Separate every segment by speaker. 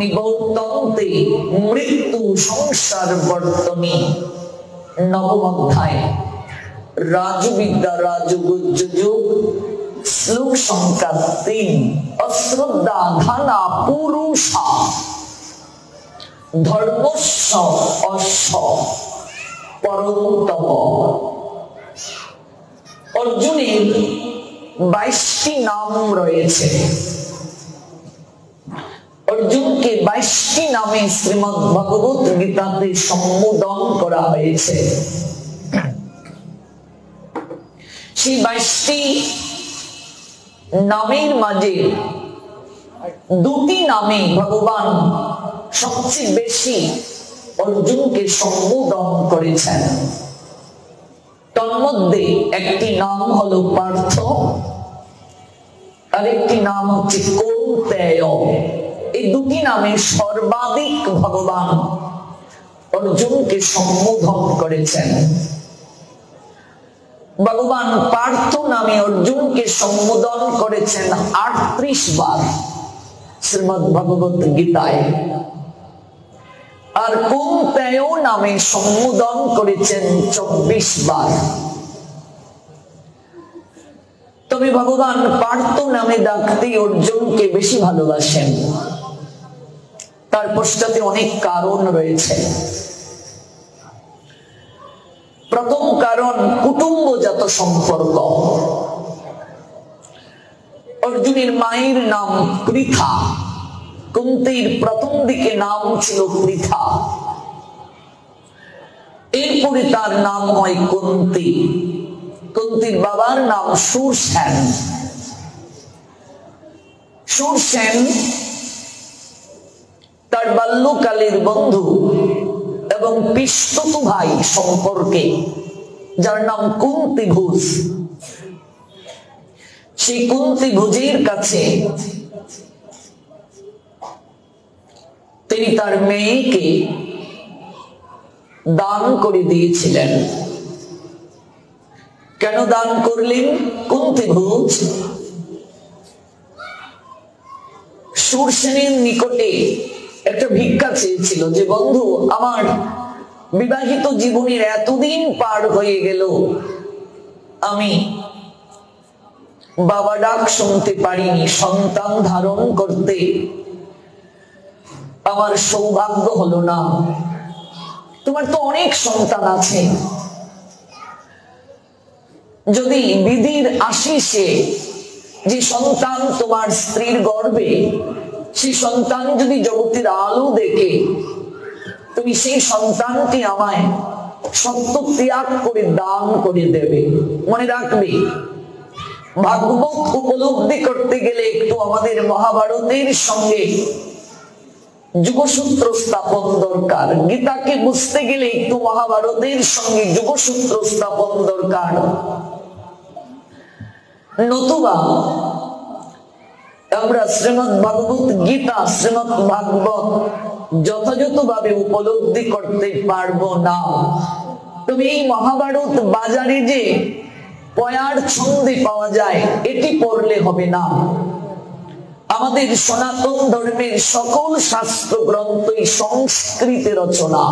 Speaker 1: নিবর্তন্তে মৃত্যু সংসার বর্তনী। নবম অধ্যায় রাজবিদ্যা রাজগুজ্জ যোগ, শ্লোক সংখ্যা 3। অশ্রদ্ধা ধানা পুরুষা ধর্মস্য অশ্ব পরন্তপ। অর্জুনের 22টি নাম রয়েছে। অর্জুনকে 22টি নামে শ্রীমদ্ ভগবত গীতাতে সম্বোধন করা হয়েছে। সেই 22টি নামের মাঝে দুটি নামে ভগবান সবচেয়ে বেশি অর্জুনকে সম্বোধন করেছেন। তন্মধ্যে একটি নাম হলো পার্থ, আরেকটি নাম হচ্ছে কৌন্তেয়। এই দুটি নামে সর্বাধিক ভগবান অর্জুনকে সম্বোধন করেছেন। ভগবান পার্থ নামে অর্জুনকে সম্বোধন করেছেন 38 বার শ্রীমদ্ ভগবত গীতায়, আর কৌন্তেয় নামে সম্বোধন করেছেন 24 বার। তবে ভগবান পার্থ নামে ডাকতে অর্জুনকে বেশি ভালোবাসেন। তার পশ্চাতে অনেক কারণ রয়েছে। প্রথম কারণ কুটুম্বজাত সম্পর্ক। অর্জুনের মায়ের নাম পৃথা, কুন্তির প্রথম দিকে নাম ছিল পৃথা, এরপরে তার নাম হয় কুন্তি। কুন্তির বাবার নাম শূরসেন। শূরসেন তার বাল্যকালের বন্ধু এবং পিস্তত ভাই সম্পর্কে, যার নাম কুন্তিভোজ। সেই কুন্তিভোজের কাছে তিনি তার মেয়েকে দান করে দিয়েছিলেন। কেন দান করলেন? কুন্তিভোজ শূরসেনের নিকটে একটা ভিক্ষা চেয়েছিল যে, বন্ধু, আমার বিবাহিত জীবনের এতদিন পার হয়ে গেল, আমি বাবা ডাক শুনতে পারিনি, সন্তান ধারণ করতে আমার সৌভাগ্য হলো না। তোমার তো অনেক সন্তান আছে, যদি বিধির আশিসে যে সন্তান তোমার স্ত্রীর গর্ভে, সেই সন্তান যদি জগতের আলো দেখে, তুমি সেই সন্তানটি আমায় সত্য ত্যাগ করে দান করে দেবে। মনে রাখবে, ভাগবত উপলব্ধি করতে গেলে একটু আমাদের মহাভারতের সঙ্গে যুগসূত্র স্থাপন দরকার। গীতাকে বুঝতে গেলে একটু মহাভারতের সঙ্গে যুগসূত্র স্থাপন দরকার। নতুবা আমরা শ্রীমদ্ ভগবত গীতা, শ্রীমদ্ ভাগবত যথাযথভাবে উপলব্ধি করতে পারবো না। তবে এই মহাভারত বাজারে যে পয়ার ছন্দে পাওয়া যায়, এটি পড়লে হবে না। আমাদের সনাতন ধর্মের সকল শাস্ত্র গ্রন্থই সংস্কৃতে রচনা।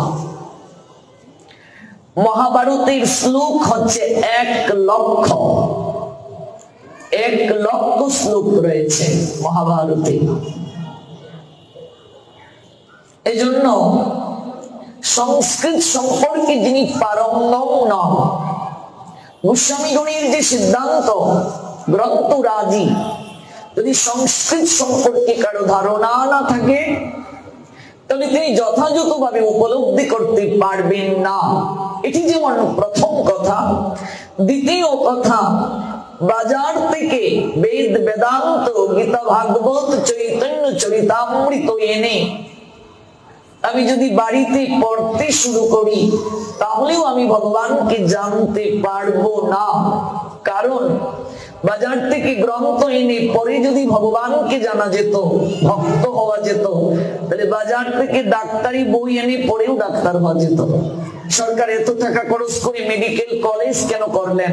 Speaker 1: মহাভারতের শ্লোক হচ্ছে 1 লক্ষ। 1 লক্ষ শ্লোক রয়েছে মহাভারতে। এজন্য সংস্কৃত সম্পর্কে যিনি পারঙ্গম নন, গোস্বামীগণের যে সিদ্ধান্ত গ্রন্থ রাজি, যদি সংস্কৃত সম্পর্কে কারো ধারণা না থাকে, তাহলে তিনি যথাযথভাবে উপলব্ধি করতে পারবেন না। এটি যেমন প্রথম কথা। দ্বিতীয় কথা, বাজার থেকে বেদ, বেদান্ত, গীতা, ভাগবত, চৈতন্য চরিতামৃত এনে আমি যদি বাড়িতে পড়তে শুরু করি, তাহলেও আমি ভগবানকে জানতে পারবো না। কারণ বাজার থেকে গ্রন্থ এনে পরে যদি ভগবানকে জানা যেত, ভক্ত হওয়া যেত, তাহলে বাজার থেকে ডাক্তারি বই এনে পড়েও ডাক্তার হওয়া যেত। সরকার এত টাকা খরচ করে মেডিকেল কলেজ কেন করলেন?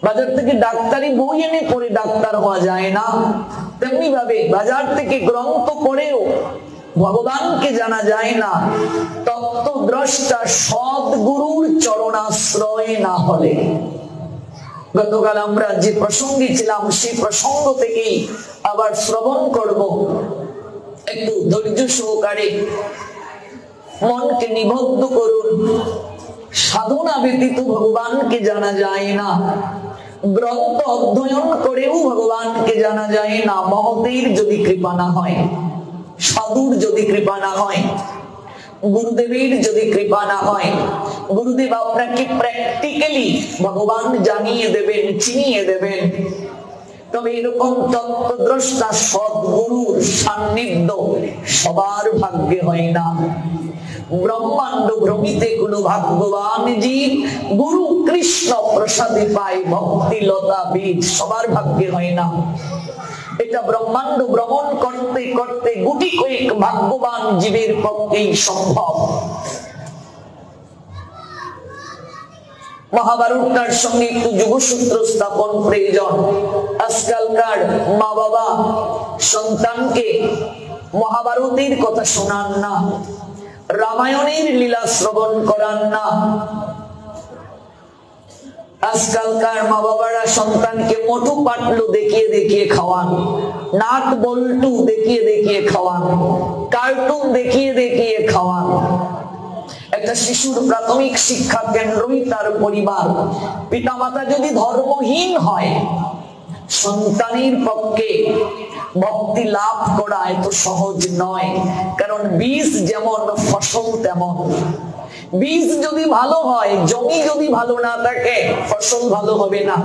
Speaker 1: বাজার থেকে ডাক্তারি বই এনে পড়ে ডাক্তার হওয়া যায় না, তেমনি ভাবে বাজার থেকে গ্রন্থ পড়েও ভগবানকে জানা যায় না তত্ত্বদ্রষ্টা সদ্গুরুর চরণাশ্রয় না হলে। গতকাল আমরা যে প্রসঙ্গে ছিলাম সেই প্রসঙ্গ থেকেই আবার শ্রবণ করব। একটু ধৈর্য সহকারে মনকে নিবদ্ধ করুন। সাধনা ব্যতীত ভগবানকে জানা যায় না, গ্রন্থ অধ্যয়ন করেও ভগবানকে জানা যায় না। মহতের যদি কৃপা না হয়, সাধুর যদি কৃপা না হয়, গুরুদেবের যদি কৃপা না হয়, গুরুদেব আপনাকে প্র্যাকটিক্যালি ভগবান জানিয়ে দেবেন, চিনিয়ে দেবেন, তবে এরকম তত্ত্বদ্রষ্টা সদ্গুরুর সান্নিধ্য সবার ভাগ্যে হয় না। ব্রহ্মাণ্ড ভ্রমিতে কোন ভাগ্যবান জীব গুরু কৃষ্ণ প্রসাদে পায় ভক্তি লতা বীজ, সবার ভাগ্যে হয় না। এটা ব্রহ্মাণ্ড ভ্রমণ করতে করতে গুটি কয়েক ভাগ্যবান জীবের পক্ষেই সম্ভব। মহাভারতটার সঙ্গে একটু যোগসূত্র স্থাপন প্রয়োজন। আজকালকার মা বাবা সন্তানকে মহাভারতের কথা শোনান না, রামায়ণের লীলা শ্রবণ করান না। আজকালকার মা বাবারা সন্তানকে মোটু পাটলু দেখিয়ে দেখিয়ে খাওয়ান, নাট বল্টু দেখিয়ে দেখিয়ে খাওয়ান, কার্টুন দেখিয়ে দেখিয়ে খাওয়ান। একটা শিশুর প্রাথমিক শিক্ষা কেন্দ্রই তার পরিবার। পিতামাতা যদি ধর্মহীন হয়, সন্তানের পক্ষে ভক্তি লাভ করা এত সহজ নয়। কারণ বীজ যেমন ফসল তেমন। বীজ যদি ভালো হয়, জমি যদি ভালো না থাকে, ফসল ভালো হবে না।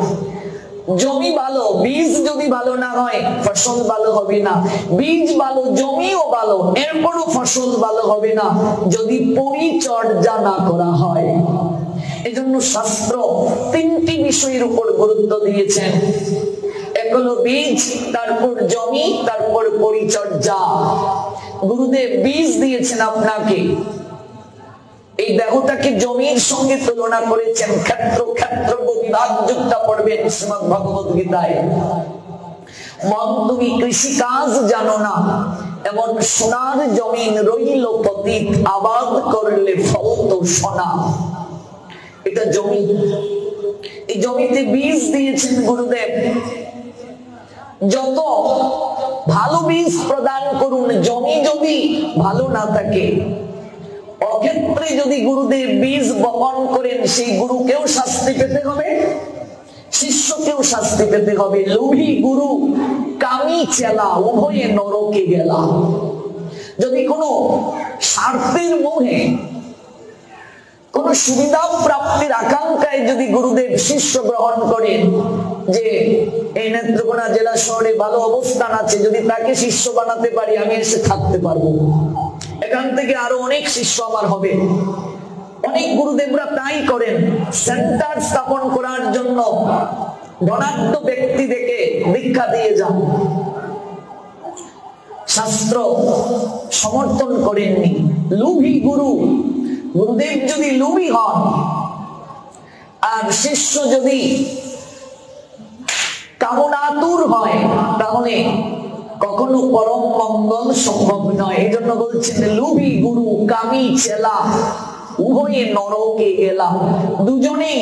Speaker 1: জমি ভালো, বীজ যদি ভালো না হয়, ফসল ভালো হবে না। বীজ ভালো, জমিও ভালো, এরপরও ফসল ভালো হবে না যদি পরিচর্যা না করা হয়। এজন্য শাস্ত্র তিনটি বিষয়ের উপর গুরুত্ব দিয়েছেন। এক হলো বীজ, তারপর জমি, তারপর পরিচর্যা। গুরুদেব বীজ দিয়েছেন আপনাকে, এই দেহটাকে জমির সঙ্গে তুলনা করেছেন। ক্ষেত্র ক্ষেত্র বিভাগ যুক্ত পড়বেন শ্রীমদ্ ভগবত গীতায়। মন তুমি কৃষি কাজ জানো না, এমন সোনার জমিন রইল পতিত, আবাদ করলে ফল তো সোনা। এটা জমি, এই জমিতে বীজ দিয়েছেন গুরুদেব। যত ভালো বীজ প্রদান করুন, জমি যদি ভালো না থাকে, অক্ষেত্রে যদি গুরুদেব বীজ বপন করেন, সেই গুরুকেও শাস্তি পেতে হবে, শিষ্যকেও শাস্তি পেতে হবে। লোভী গুরু, কামি চেলা, উভয়ে নরকে গেলা। যদি কোনো স্বার্থের মোহে, কোন সুবিধা প্রাপ্তির আকাঙ্ক্ষায় যদি গুরুদেব শিষ্য গ্রহণ করেন, যে এই নেত্রকোনা জেলা শহরে ভালো অবস্থান আছে, যদি তাকে শিষ্য বানাতে পারি আমি এসে থাকতে পারবো, এখান থেকে আরো অনেক শিষ্য আমার হবে। অনেক গুরুদেবরা তাই করেন, সেন্টার স্থাপন করার জন্য ধনাঢ্য ব্যক্তি দেখে দীক্ষা দিয়ে যান। শাস্ত্র সমর্থন করেননি। লোভী গুরু, গুরুদেব যদি লোভী হন আর শিষ্য যদি কামনাতুর হয়, তাহলে কখনো পরম মঙ্গল সম্ভব নয়। এই জন্য বলছেন লোভী গুরু, কামী চেলা, উভয়ে নরকে গেলাম। দুজনেই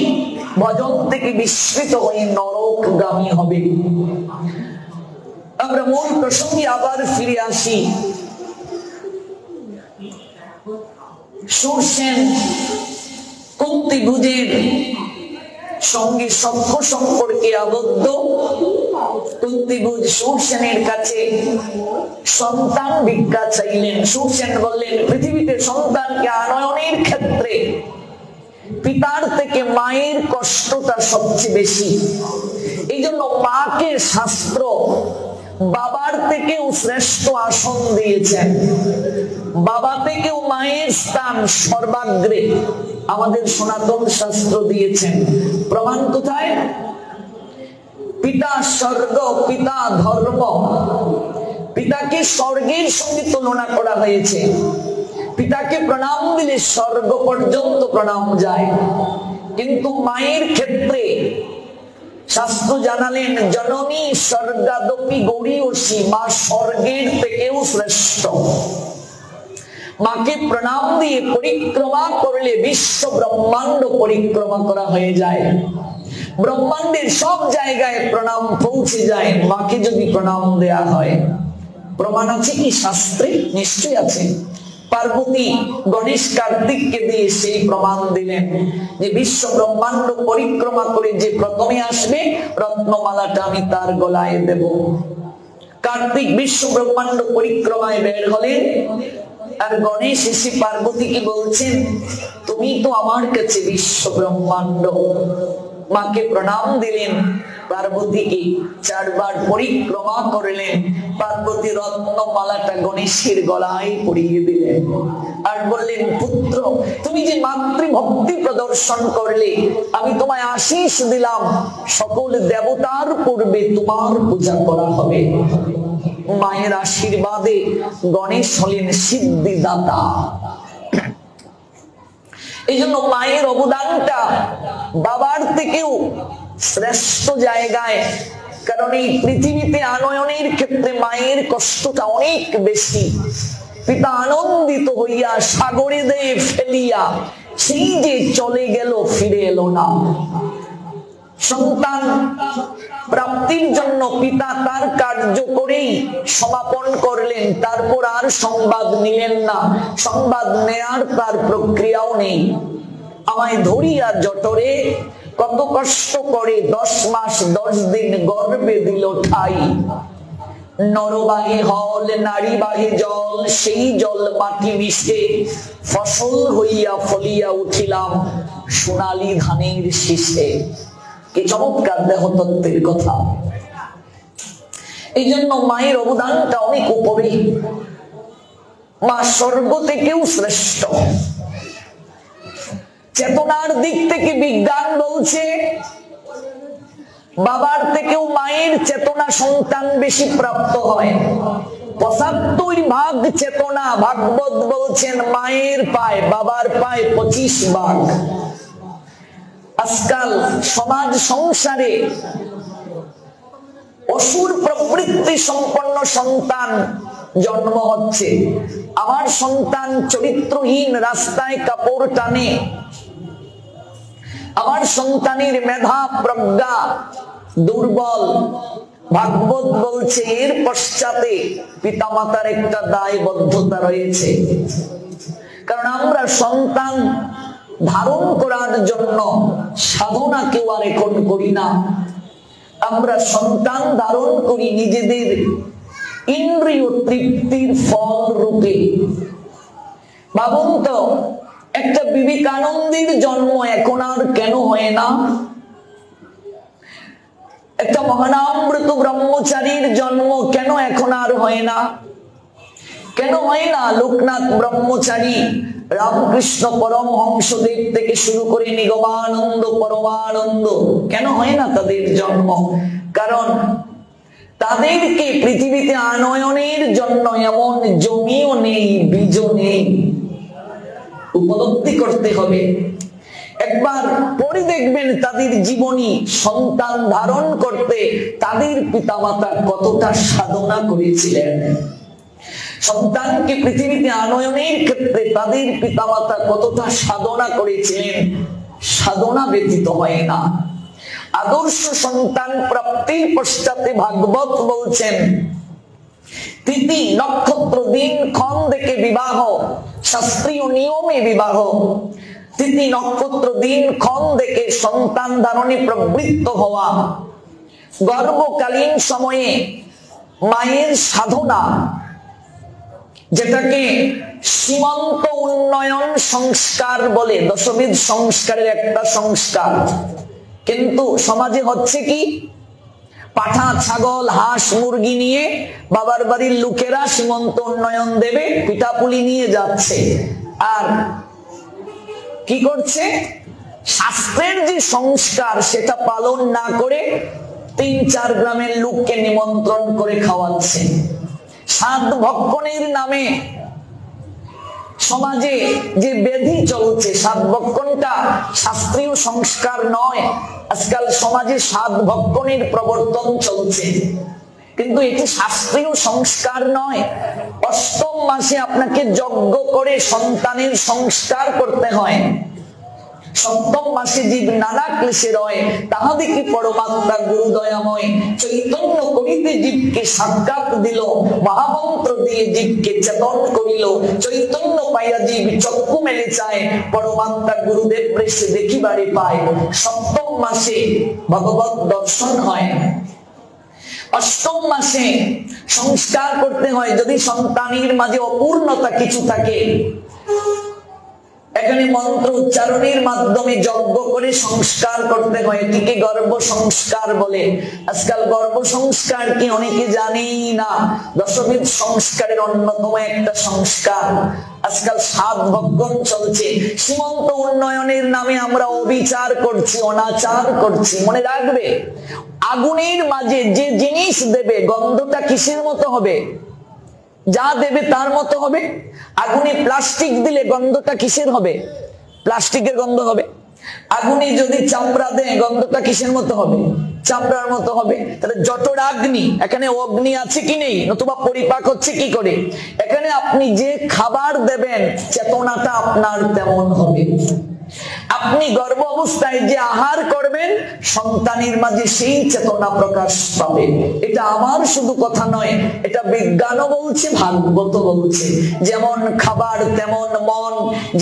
Speaker 1: ভজন থেকে বিস্মৃত হয়ে নরকগামী হবে। আমরা মূল প্রসঙ্গে আবার ফিরে আসি। সুরসেন কুন্তিভুজের সঙ্গে সখ্য সম্পর্কে আবদ্ধ। কুন্তিভুজ সুরসেনের কাছে সন্তান ভিক্ষা চাইলেন। সুরসেন বললেন, পৃথিবীতে সন্তানকে আনয়নের ক্ষেত্রে পিতার থেকে মায়ের কষ্টটা সবচেয়ে বেশি। এই জন্য মাকে শাস্ত্র বাবার থেকেও শ্রেষ্ঠ আসন দিয়েছেন। বাবা থেকেও মায়ের স্থান সর্বাগ্রে আমাদের সনাতন শাস্ত্র দিয়েছেন। প্রমাণ কোথায়? পিতা স্বর্গ, পিতা ধর্ম। পিতাকে স্বর্গের সঙ্গে তুলনা করা হয়েছে। পিতাকে প্রণাম দিলে স্বর্গ পর্যন্ত প্রণাম যায়, কিন্তু মায়ের ক্ষেত্রে শাস্ত্র জানালেন জননী স্বর্গাদপি গৌরীয়সী, মা স্বর্গের থেকেও শ্রেষ্ঠ। মাকে প্রণাম দিয়ে পরিক্রমা করলে বিশ্ব ব্রহ্মাণ্ড পরিক্রমা করা হয়ে যায়। ব্রহ্মাণ্ডের সব জায়গায় প্রণাম পৌঁছে যায় মাকে যদি প্রণাম দেয়া হয়। প্রমাণ আছে কি শাস্ত্রে? নিশ্চয়ই আছে। পার্বতী গণেশ কার্তিককে দিয়ে সেই প্রমাণ দিলেন যে বিশ্ব ব্রহ্মাণ্ড পরিক্রমা করে যে প্রথমে আসবে রত্নমালাটা আমি তার গলায় দেব। কার্তিক বিশ্ব ব্রহ্মাণ্ড পরিক্রমায় বের হলেন, আর গণেশ এসে পার্বতীকে বলছেন তুমি তো আমার কাছে বিশ্ব ব্রহ্মাণ্ড। মাকে প্রণাম দিলেন, পার্বতীকে 4 বার পরিক্রমা করলেন। পার্বতী রত্নমালাটা গণেশের গলায় পরিয়ে দিলেন আর বললেন পুত্র তুমি যে মাতৃভক্তি প্রদর্শন করলে আমি তোমায় আশীষ দিলাম, সকল দেবতার পূর্বে তোমার পূজা করা হবে। মায়ের আশীর্বাদে গণেশ হলেন সিদ্ধিদাতা। এই জন্য মায়ের অবদানটা বাবার থেকেও শ্রেষ্ঠ জায়গায়। কারণ এই পৃথিবীতে আনয়নের ক্ষেত্রে মায়ের কষ্টটা অনেক বেশি। পিতা আনন্দিত হইয়া সাগরে দিয়ে ফেলিয়া সেই যে চলে গেল ফিরে এলো না। সন্তান প্রাপ্তির জন্য পিতা তার কার্য করেই সমাপন করলেন, তারপর আর সংবাদ নিলেন না। সংবাদ নেয়ার তার প্রক্রিয়াও নেই। আমায় ধরিয়া জঠরে কত কষ্ট করে 10 মাস 10 দিন গর্ভে দিল ঠাই। নরবাহে হল নারী বাহে জল, সেই জল মাটি মিশে ফসল হইয়া ফলিয়া উঠিলাম সোনালী ধানের শীষে। কি চমৎকার দেহতত্ত্বের কথা। এই জন্য মায়ের অবদানটা অনেক উপরে। মা স্বর্গ থেকেও শ্রেষ্ঠ। চেতনার দিক থেকে বিজ্ঞান বলছে বাবার থেকেও মায়ের চেতনা সন্তান বেশি প্রাপ্ত হয়। 75 চেতনা ভাগবত বলছেন মায়ের পায়, বাবার পায় 25 ভাগ। আজকাল সমাজ সংসারে অসুর প্রবৃত্তি সম্পন্ন সন্তান জন্ম হচ্ছে। আমার সন্তান চরিত্রহীন, রাস্তায় কাপড় টানে। আমার সন্তানের মেধা প্রজ্ঞা দুর্বল। ভাগবত বলছে এর পশ্চাতে পিতামাতার একটা দায়বদ্ধতা রয়েছে। কারণ আমরা সন্তান ধারণ করার জন্য সাধনা কেউ আর এখন করি না। আমরা সন্তান ধারণ করি নিজেদের ইন্দ্রিয় তৃপ্তির ফল রূপে। ভাবুন তো, একটা বিবেকানন্দের জন্ম এখন আর কেন হয় না? একটা মহানামৃত ব্রহ্মচারীর জন্ম কেন এখন আর হয় না? কেন হয় না লোকনাথ ব্রহ্মচারী, রামকৃষ্ণ পরমহংসদেব থেকে শুরু করে নিগমানন্দ পরমানন্দ, কেন হয় না তাদের জন্ম? কারণ তাদেরকে পৃথিবীতে আনয়নের জন্য এমন জমিও নেই, বীজও নেই। উপলব্ধি করতে হবে। একবার পরে দেখবেন তাদের জীবনী, সন্তান ধারণ করতে তাদের পিতামাতা কতটা সাধনা করেছিলেন। সন্তানকে পৃথিবীতে আনয়নের ক্ষেত্রে তাদের পিতামাতা কতটা সাধনা করেছিলেন। সাধনা ব্যতীত হয় না। আদর্শ সন্তান প্রাপ্তির পশ্চাতে ভাগবত বলছেন তিথি নক্ষত্র দিন ক্ষণ দেখে বিবাহ, শাস্ত্রীয় নিয়মে বিবাহ। তিথি নক্ষত্র দিন ক্ষণ দেখে সন্তান ধারণে প্রবৃত্ত হওয়া। গর্ভকালীন সময়ে মায়ের সাধনা, যেটাকে সীমন্ত উন্নয়ন সংস্কার বলে, দশবিধ সংস্কারের একটা সংস্কার। কিন্তু সমাজে হচ্ছে কি, পাঠা ছাগল হাঁস মুরগি নিয়ে বাবার বাড়ির লোকেরা সীমন্ত উন্নয়ন দেবে, পিঠাপুলি নিয়ে যাচ্ছে। আর কি করছে, শাস্ত্রের যে সংস্কার সেটা পালন না করে 3-4 গ্রামের লোককে নিমন্ত্রণ করে খাওয়াচ্ছে। সাধ ভক্ষণের নামে সমাজে যে ব্যাধি চলছে, সাধ ভক্ষণটা শাস্ত্রীয় সংস্কার নয়, আজকাল সমাজে স্বাদ ভক্ষণের প্রবর্তন চলছে, কিন্তু এটি শাস্ত্রীয় সংস্কার নয়। অষ্টম মাসে আপনাকে যজ্ঞ করে সন্তানের সংস্কার করতে হয়। সপ্তম মাসে জীব নানা ক্লেশে রয়, তাহাদিকে পরমাত্মা গুরু দয়াময় চৈতন্য করিতে জীবকে সাক্ষাৎ দিল, মহামন্ত্র দিয়ে জীবকে চেতন করিল। চৈতন্য পাইয়া জীব চক্ষু মেলে চায়, পরমাত্মা গুরুদেব প্রেসে দেখিবারে পায়। সপ্তম মাসে ভগবত দর্শন হয়। অষ্টম মাসে সংস্কার করতে হয়। যদি সন্তানের মাঝে অপূর্ণতা কিছু থাকে, এখানে মন্ত্র উচ্চারণের মাধ্যমে যজ্ঞ করে সংস্কার করতে হয়। এটিকে গর্ভ সংস্কার বলে। আজকাল গর্ভ সংস্কার কি অনেকে জানেই না। দশবিধ সংস্কারের অন্যতম একটা সংস্কার। আজকাল স্বাদ ভক্ষণ চলছে। সীমন্ত উন্নয়নের নামে আমরা অবিচার করছি, অনাচার করছি। মনে রাখবে, আগুনের মাঝে যে জিনিস দেবে গন্ধটা কিসের মতো হবে? যা দেবে তার মতো হবে। আগুনে প্লাস্টিক দিলে গন্ধটা কিসের হবে? প্লাস্টিকের গন্ধ হবে। আগুনে যদি চামড়া দেয় গন্ধটা কিসের মতো হবে? চামড়ার মতো হবে। তাহলে জঠরাগ্নি, এখানে অগ্নি আছে কি নেই? নতুবা পরিপাক হচ্ছে কি করে? এখানে আপনি যে খাবার দেবেন চেতনাটা আপনার তেমন হবে। আপনি গর্ভ অবস্থায় যে আহার করবেন সন্তানের মাঝে সেই চেতনা প্রকাশ পাবে। এটা আমার শুধু কথা নয়, এটা বিজ্ঞানও বলছে, ভাগবত বলছে। যেমন খাবার তেমন মন,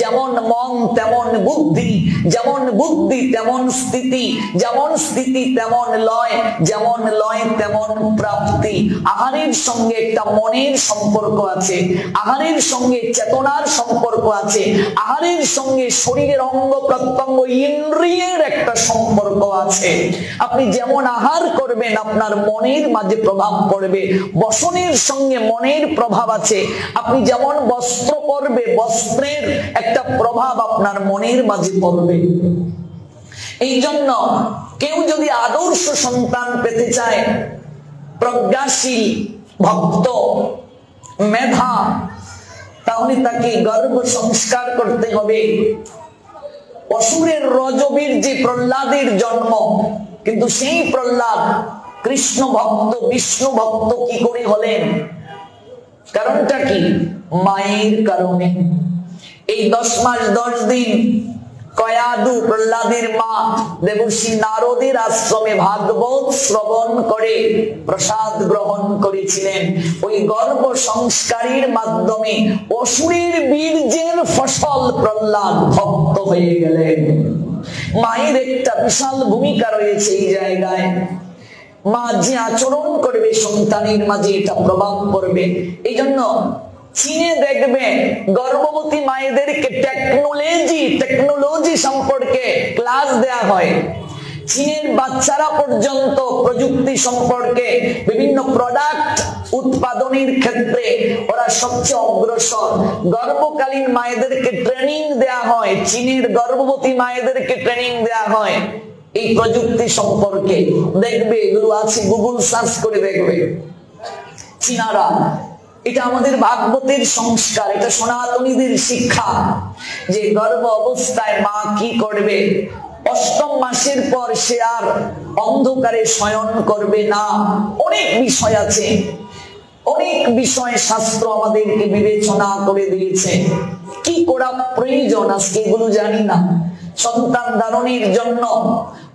Speaker 1: যেমন মন তেমন বুদ্ধি, যেমন বুদ্ধি তেমন স্থিতি, যেমন স্থিতি তেমন লয়, যেমন লয় তেমন প্রাপ্তি। আহারের সঙ্গে একটা মনের সম্পর্ক আছে, আহারের সঙ্গে চেতনার সম্পর্ক আছে, আহারের সঙ্গে শরীরের অঙ্গ প্রত্যঙ্গ ইন্দ্রিয়ের একটা সম্পর্ক আছে। আপনি যেমন আহার করবেন আপনার মনের মাঝে প্রভাব পড়বে। বসনের সঙ্গে মনের প্রভাব আছে। আপনি যেমন বস্ত্র পরবে বস্ত্রের একটা প্রভাব আপনার মনের মাঝে পড়বে। এই জন্য কেউ যদি আদর্শ সন্তান পেতে চায়, প্রজ্ঞাশীল, ভক্ত, মেধা, তাহলে তাকে গর্ভ সংস্কার করতে হবে। অসুরের রজবীর যে প্রহ্লাদের জন্ম, কিন্তু সেই প্রহ্লাদ কৃষ্ণ ভক্ত, বিষ্ণু ভক্ত কি করে হলেন? কারণটা কি? মায়ের কারণে। এই 10 মাস 10 দিন কয়াদু প্রহ্লাদের মা দেবর্ষি নারদের আশ্রমে ভাগবত শ্রবণ করে প্রসাদ গ্রহণ করেছিলেন। ওই গর্ভ সংস্কারের মাধ্যমে অসুরের বীর্যের ফসল প্রহ্লাদ ভক্ত হয়ে গেলেন। মায়ের একটা বিশাল ভূমিকা রয়েছে এই জায়গায়। মা যে আচরণ করবে সন্তানের মাঝে এটা প্রভাব পড়বে। এই জন্য চীনে দেখবে গর্ভবতী মায়েদেরকে টেকনোলজি সম্পর্কে ক্লাস দেয়া হয়। চীনের বাচ্চারা পর্যন্ত প্রযুক্তি সম্পর্কে বিভিন্ন প্রোডাক্ট উৎপাদনের ক্ষেত্রে ওরা সবচেয়ে অগ্রসর। গর্ভকালীন মায়েদেরকে ট্রেনিং দেয়া হয়, চীনের গর্ভবতী মায়েদেরকে ট্রেনিং দেয়া হয় এই প্রযুক্তি সম্পর্কে। দেখবে এগুলো আছে, গুগল সার্চ করে দেখবে। চীনারা, এটা আমাদের ভাগবতের সংস্কার, এটা সনাতনীদের শিক্ষা যে গর্ভ অবস্থায় মা কি করবে। অষ্টম মাসের পর সে আর অন্ধকারে শয়ন করবে না। অনেক বিষয় আছে, অনেক বিষয় শাস্ত্র আমাদেরকে বিবেচনা করে দিয়েছে। কি করা প্রয়োজন আজকে এগুলো জানি না। সন্তান ধারণের জন্য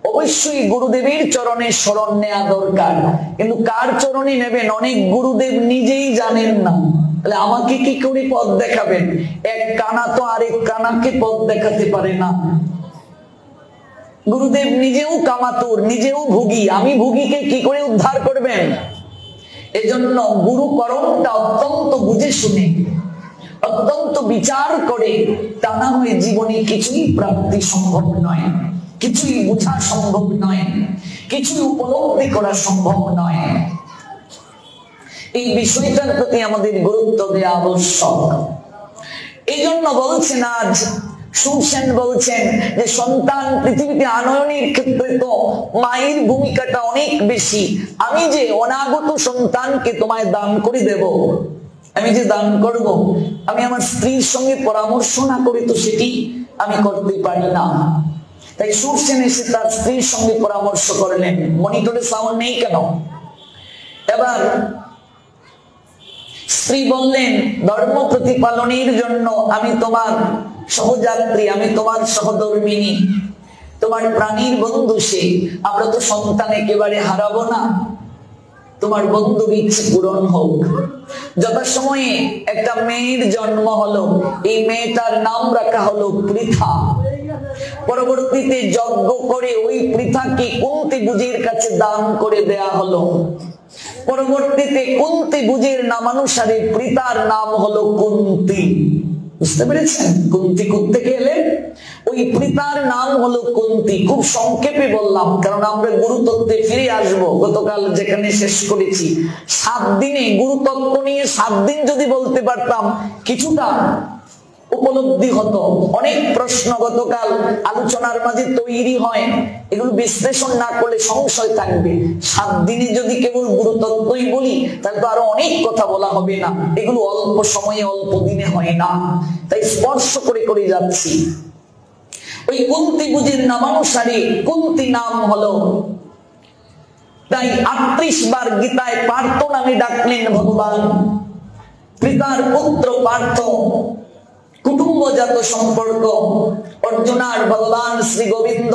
Speaker 1: অবশ্যই গুরুদেবের চরণে শরণ নেওয়া দরকার, কিন্তু কার চরণে নেবেন অনেক গুরুদেব নিজেই জানেন না। তাহলে আমাকে কি করে পথ দেখাবেন? এক কানা তো আরেক কানাকে পথ দেখাতে পারে না। গুরুদেব নিজেও কামাতুর, নিজেও ভুগী, আমি ভুগীকে কি করে উদ্ধার করবেন? এজন্য গুরুকরণটা অত্যন্ত বুঝে শুনে, অত্যন্ত বিচার করে, তা না হয়ে জীবনে কিছুই প্রাপ্তি সম্ভব নয়, কিছুই বোঝা সম্ভব নয়, কিছুই উপলব্ধি করা সম্ভব নয়। এই বিষয়টার প্রতি আমাদের গুরুত্ব দেওয়া আবশ্যক। এই জন্য বলছেন, আজ সুসেন বলছেন যে সন্তান পৃথিবীতে আনয়নের ক্ষেত্রে তো মায়ের ভূমিকাটা অনেক বেশি। আমি যে অনাগত সন্তানকে তোমায় দান করে দেব, আমি যে দান করব, আমি আমার স্ত্রীর সঙ্গে পরামর্শ না করে তো সেটি আমি করতে পারি না। তাই সুরসেন এসে তার স্ত্রীর সঙ্গে পরামর্শ করলেন, মনিটরে সাউন্ড নেই কেন? এবার স্ত্রী বললেন, ধর্ম প্রতিপালনের জন্য আমি তোমার সহযাত্রী, আমি তোমার সহধর্মিনী, তোমার প্রাণীর বন্ধু সে, আমরা তো সন্তান একেবারে হারাবো না, তোমার বন্ধুর ইচ্ছে পূরণ হোক। যথাসময়ে একটা মেয়ের জন্ম হলো, এই মেয়েটার নাম রাখা হলো পৃথা। পরবর্তীতে যজ্ঞ করে ওই পৃথাকে কুন্তি বুজির কাছে দান করে দেয়া হলো। পরবর্তীতে কুন্তি বুজির নামানুসারে পৃথার নাম হলো কুন্তি। বুঝতে পেরেছেন কুন্তি কোত্থেকে এলেন? ওই পৃথার নাম হলো কুন্তি। খুব সংক্ষেপে বললাম, কারণ আমরা গুরুতত্ত্বে ফিরে আসবো। গতকাল যেখানে শেষ করেছি 7 দিনে গুরুতত্ত্ব নিয়ে 7 দিন যদি বলতে পারতাম কিছুটা উপলব্ধি হতো। অনেক প্রশ্ন গতকাল আলোচনার মাঝে তৈরি হয়, এগুলো বিশ্লেষণ না করলে সংশয় থাকবে। 7 দিনে যদি কেবল গুরুতত্ত্বই বলি তাহলে তো আরো অনেক কথা বলা হবে না, এগুলো অল্প সময়ে অল্প দিনে হয় না, তাই স্পর্শ করে করে যাচ্ছি। ওই কুন্তি বুজির নামানুসারে কুন্তি নাম হলো, তাই 38 বার গীতায় পার্থ নামে ডাকলেন ভগবান। পিতার পুত্র পার্থ, কুটুম্বজাত সম্পর্ক। অর্জুন আর ভগবান শ্রী গোবিন্দ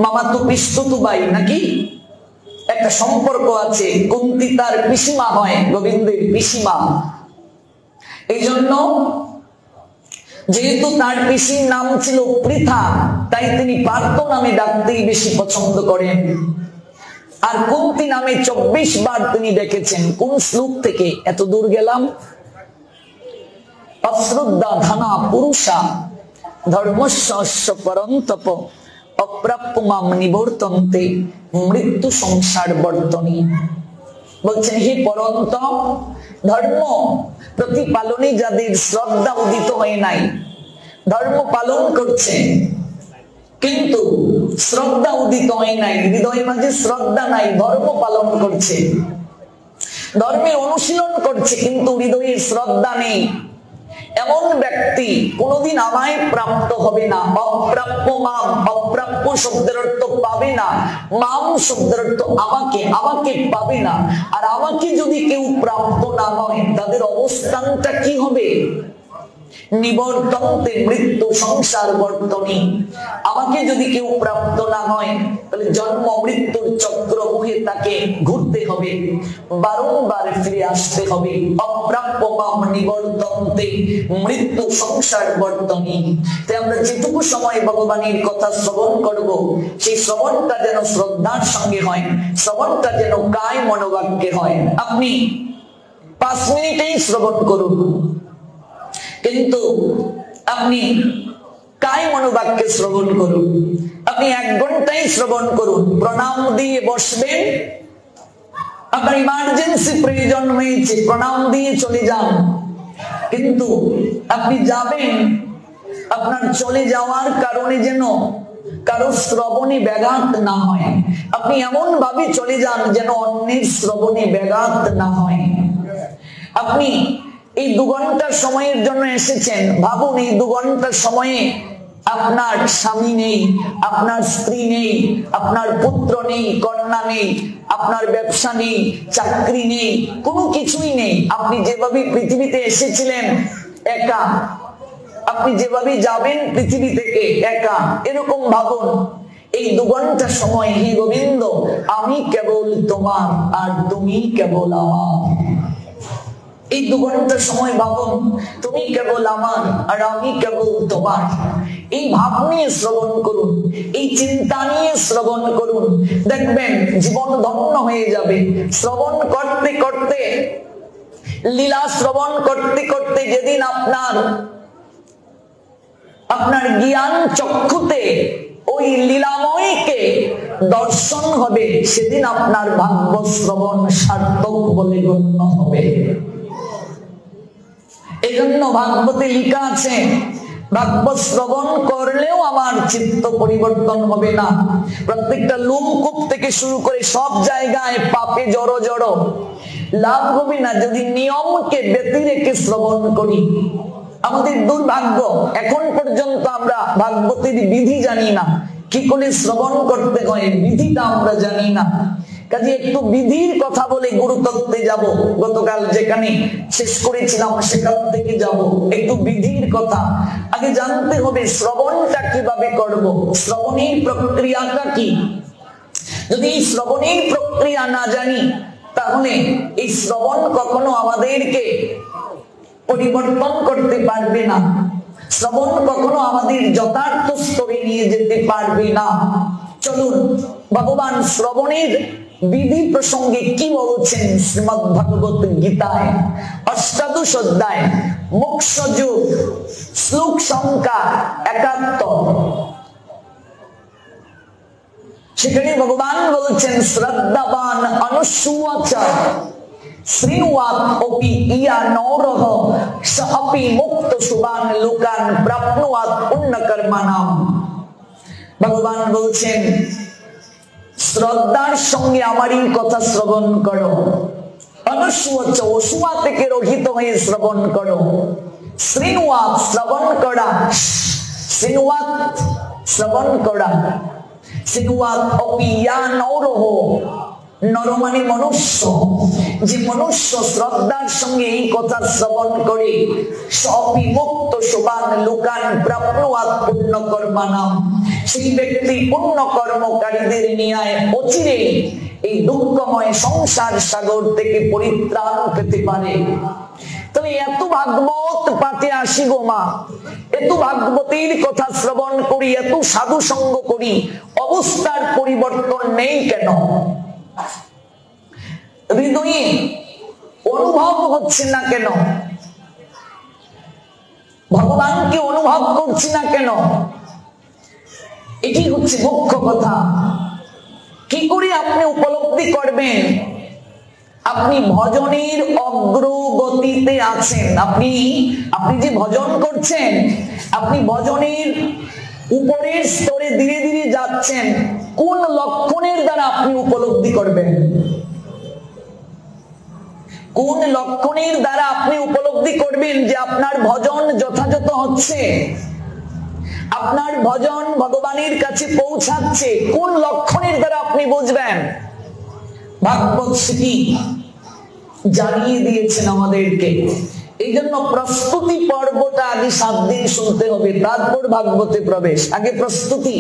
Speaker 1: মামাতো পিস্তুতু ভাই নাকি একটা সম্পর্ক আছে। কুন্তি তার পিসিমা হয়, গোবিন্দের পিসিমা। এই জন্য যেহেতু তার পিসির নাম ছিল পৃথা, তাই তিনি পার্থ নামে ডাকতেই বেশি পছন্দ করেন। আর কুন্তি নামে 24 বার তিনি ডেকেছেন। কোন শ্লোক থেকে এত দূর গেলাম? অশ্রদ্ধা ধানা পুরুষা ধর্মস্য পরন্তপ অপ্রাপ্য মাম নিবর্তন্তে মৃত্যু সংসার বর্তনী। বলছেন, হে পরন্ত, ধর্ম প্রতিপালনে যাদের শ্রদ্ধা উদিত হয় নাই, ধর্ম পালন করছে কিন্তু শ্রদ্ধা উদিত হয় নাই, হৃদয় মাঝে শ্রদ্ধা নাই, ধর্ম পালন করছে, ধর্মের অনুশীলন করছে কিন্তু হৃদয়ে শ্রদ্ধা নেই, এমন ব্যক্তি কোনদিন আমায় প্রাপ্ত হবে না। অপ্রাপ্য মাম, অপ্রাপ্য শব্দের অর্থ পাবে না, মাম শব্দের অর্থ আমাকে, আমাকে পাবে না। আর আমাকে যদি কেউ প্রাপ্ত না হয় তাদের অবস্থানটা কি হবে? নিবর্তন্তে মৃত্যু সংসার বর্তনী। আমাকে যদি কেউ প্রাপ্ত না হয় তাহলে জন্ম মৃত্যুর চক্র হয়ে তাকে ঘুরতে হবে, বারংবার ফিরে আসতে হবে। অপ্রাপ্য মাম নিবর্তন্তে মৃত্যু সংসার বর্তনী। তাই আমরা যেটুকু সময় ভগবানের কথা শ্রবণ করব, সেই শ্রবণটা যেন শ্রদ্ধার সঙ্গে হয়, শ্রবণটা যেন কায় মনোবাক্যে হয়। আপনি 5 মিনিটেই শ্রবণ করুন, কিন্তু আপনি কায় মনোবাক্যে শ্রবণ করুন। আপনি 1 ঘন্টাই শ্রবণ করুন, প্রণাম দিয়ে বসবেন, আপনার ইমার্জেন্সি প্রয়োজন হয়েছে, প্রণাম দিয়ে চলে যান। কিন্তু আপনি যাবেন, আপনার চলে যাওয়ার কারণে যেন কারো শ্রবণে ব্যাঘাত না হয়। আপনি এমন ভাবে চলে যান যেন অন্যের শ্রবণে ব্যাঘাত না হয়। আপনি এই 2 ঘন্টা সময়ের জন্য এসেছেন, ভাবুন এই 2 ঘন্টা সময়ে আপনার স্বামী নেই, আপনার স্ত্রী নেই, আপনার পুত্র নেই, কন্যা নেই, আপনার ব্যবসা নেই, চাকরি নেই, কোনো কিছুই নেই। আপনি যেভাবে পৃথিবীতে এসেছিলেন একা, আপনি যেভাবে যাবেন পৃথিবী থেকে একা, এরকম ভাবুন। এই 2 ঘন্টা সময়, হে গোবিন্দ, আমি কেবল তোমার আর তুমি কেবল আমার। এই 2 ঘন্টা সময় ভাবুন, তুমি কেবল আমার আর আমি কেবল তোমার। এই ভাব নিয়ে শ্রবণ করুন, এই চিন্তা নিয়ে শ্রবণ করুন, দেখবেন জীবন ধন্য হয়ে যাবে। শ্রবণ করতে করতে, লীলা শ্রবণ করতে করতে যেদিন আপনার জ্ঞান চক্ষুতে ওই লীলাময়কে দর্শন হবে, সেদিন আপনার ভাগবত শ্রবণ সার্থক বলে গণ্য হবে। এই জন্য ভাগবতে লেখা আছে, ভাগবত শ্রবণ করলেও আমার চিত্ত পরিবর্তন হবে না। প্রত্যেকটা লোমকূপ থেকে শুরু করে সব জায়গায় পাপে জড়ো জড়ো, লাভ হবে না যদি নিয়মকে ব্যতি রেখে শ্রবণ করি। আমাদের দুর্ভাগ্য, এখন পর্যন্ত আমরা ভাগবতের বিধি জানি না, কি করে শ্রবণ করতে হয় বিধিটা আমরা জানি না। কাজে একটু বিধির কথা বলে গুরুতত্ত্বে যাব। গতকাল যেখানে শেষ করেছিলাম সেখান থেকে যাব একটু বিধির কথা। আগে জানতে হবে শ্রবণটা কিভাবে করব, শ্রবণের প্রক্রিয়াটা কি। যদি এই শ্রবণের প্রক্রিয়া না জানি তাহলে এই শ্রবণ কখনো আমাদেরকে পরিবর্তন করতে পারবে না, শ্রবণ কখনো আমাদের যথার্থ স্তরে নিয়ে যেতে পারবে না। চলুন ভগবান শ্রবণের বিধি প্রসঙ্গে কি বলছেন শ্রীমদ্ ভগবত গীতায় অষ্টাদশ অধ্যায় মোক্ষ যোগ শ্লোক সংখ্যা 71। সেখানে ভগবান বলছেন শ্রদ্ধাবান অনুসুয়াচ শ্রীনুয়াত অপি ইয়া নরহ স অপি মুক্ত শুভান লোকান প্রাপ্নুয়াত পুণ্য কর্মাণাম। ভগবান বলছেন শ্রদ্ধার সঙ্গে আমারই কথা শ্রবণ করো, অনুসুয়াচ অসুয়া থেকে রহিত হয়ে শ্রবণ করো, শ্রীনুয়াত শ্রবণ করা, শ্রীনুয়াত শ্রবণ করা, শ্রীনুয়াত অপি ইয়া নরহ নর মানে মনুষ্য, যে মনুষ্য শ্রদ্ধার সঙ্গে এই কথা শ্রবণ করে সপি মুক্ত শুভান লোকান প্রাপ্নুয়াত পুণ্য কর্মাণাম, সেই ব্যক্তি পুণ্য কর্মকারীদের ন্যায় অচিরে এই দুঃখময় সংসার সাগর থেকে পরিত্রাণ পেতে পারে। তবে এত ভাগবত পাঠে আসি গো মা, এত ভাগবতের কথা শ্রবণ করি, এত সাধু সঙ্গ করি, অবস্থার পরিবর্তন নেই কেন? হৃদয়ে অনুভব হচ্ছে না কেন? ভগবানকে অনুভব করছি না কেন? এটি হচ্ছে মুখ্য কথা। কি করে আপনি উপলব্ধি করবেন আপনি ভজনের অগ্রগতিতে আছেন? আপনি যে ভজন করছেন, আপনি ভজনের উপরের স্তরে ধীরে ধীরে যাচ্ছেন, কোন লক্ষণের দ্বারা আপনি উপলব্ধি করবেন? কোন লক্ষণের দ্বারা আপনি উপলব্ধি করবেন যে আপনার ভজন যথাযথ হচ্ছে, আপনার ভজন ভগবানের কাছে পৌঁছাচ্ছে? কোন লক্ষণের দ্বারা আপনি বুঝবেন? ভাগবত সেটি জানিয়ে দিয়েছেন আমাদেরকে। এই জন্য প্রস্তুতি পর্বটা আগে 7 দিন শুনতে হবে, তারপর ভাগবতে প্রবেশ। আগে প্রস্তুতি।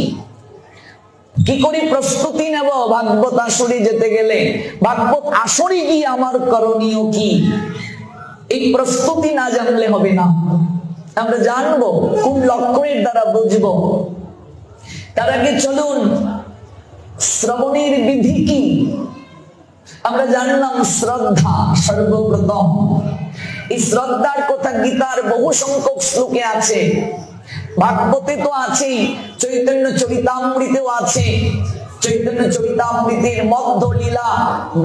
Speaker 1: কি করে প্রস্তুতি নেব ভাগবত আসরে যেতে গেলে? ভাগবত আসরে গিয়ে আমার করণীয় কি, এই প্রস্তুতি না জানলে হবে না। আমরা জানবো কোন লক্ষণের দ্বারা বুঝবো। তার আগে চলুন শ্রবণের বিধি কি আমরা জানলাম। শ্রদ্ধা সর্বপ্রথম। এই শ্রদ্ধার কথা গীতার বহু সংখ্যক শ্লোকে আছে, ভাগবতে তো আছেই, চৈতন্য চরিতামৃতেও আছে। চৈতন্য চরিতামৃতের মধ্যলীলা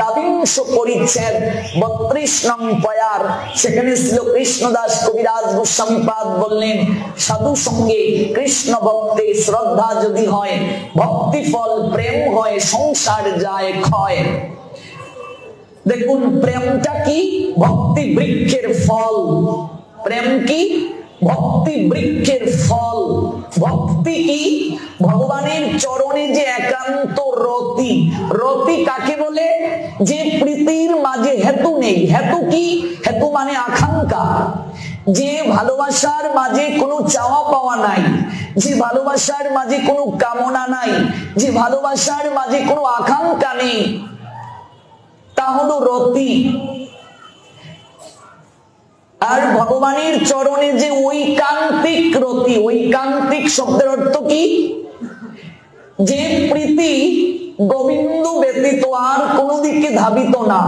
Speaker 1: 22 পরিচ্ছেদ 32 নং পয়ার, সেখানে শ্রী কৃষ্ণদাস কবিরাজ গোস্বামীপাদ বললেন সাধু সঙ্গে কৃষ্ণ ভক্তে শ্রদ্ধা যদি হয়, ভক্তি ফল প্রেম হয়, সংসার যায় ক্ষয়। দেখুন প্রেমটা কি? ভক্তি বৃক্ষের ফল। প্রেম কি? ভক্তি বৃক্ষের ফল। ভক্তি কি? ভগবানের চরণে যে একান্ত রতি। রতি কাকে বলে? যে প্রীতির মাঝে হেতু নেই। হেতু কি? হেতু মানে আকাঙ্ক্ষা। যে ভালোবাসার মাঝে কোনো চাওয়া পাওয়া নাই, যে ভালোবাসার মাঝে কোনো কামনা নাই, যে ভালোবাসার মাঝে কোনো আকাঙ্ক্ষা নেই, তা হলো রতি। আর ভগবানের চরণে যে ঐকান্তিক রতি, ঐকান্তিক শব্দের অর্থ কি? যে প্রীতি গোবিন্দ ব্যতীত আর কোন দিকে ধাবিত না,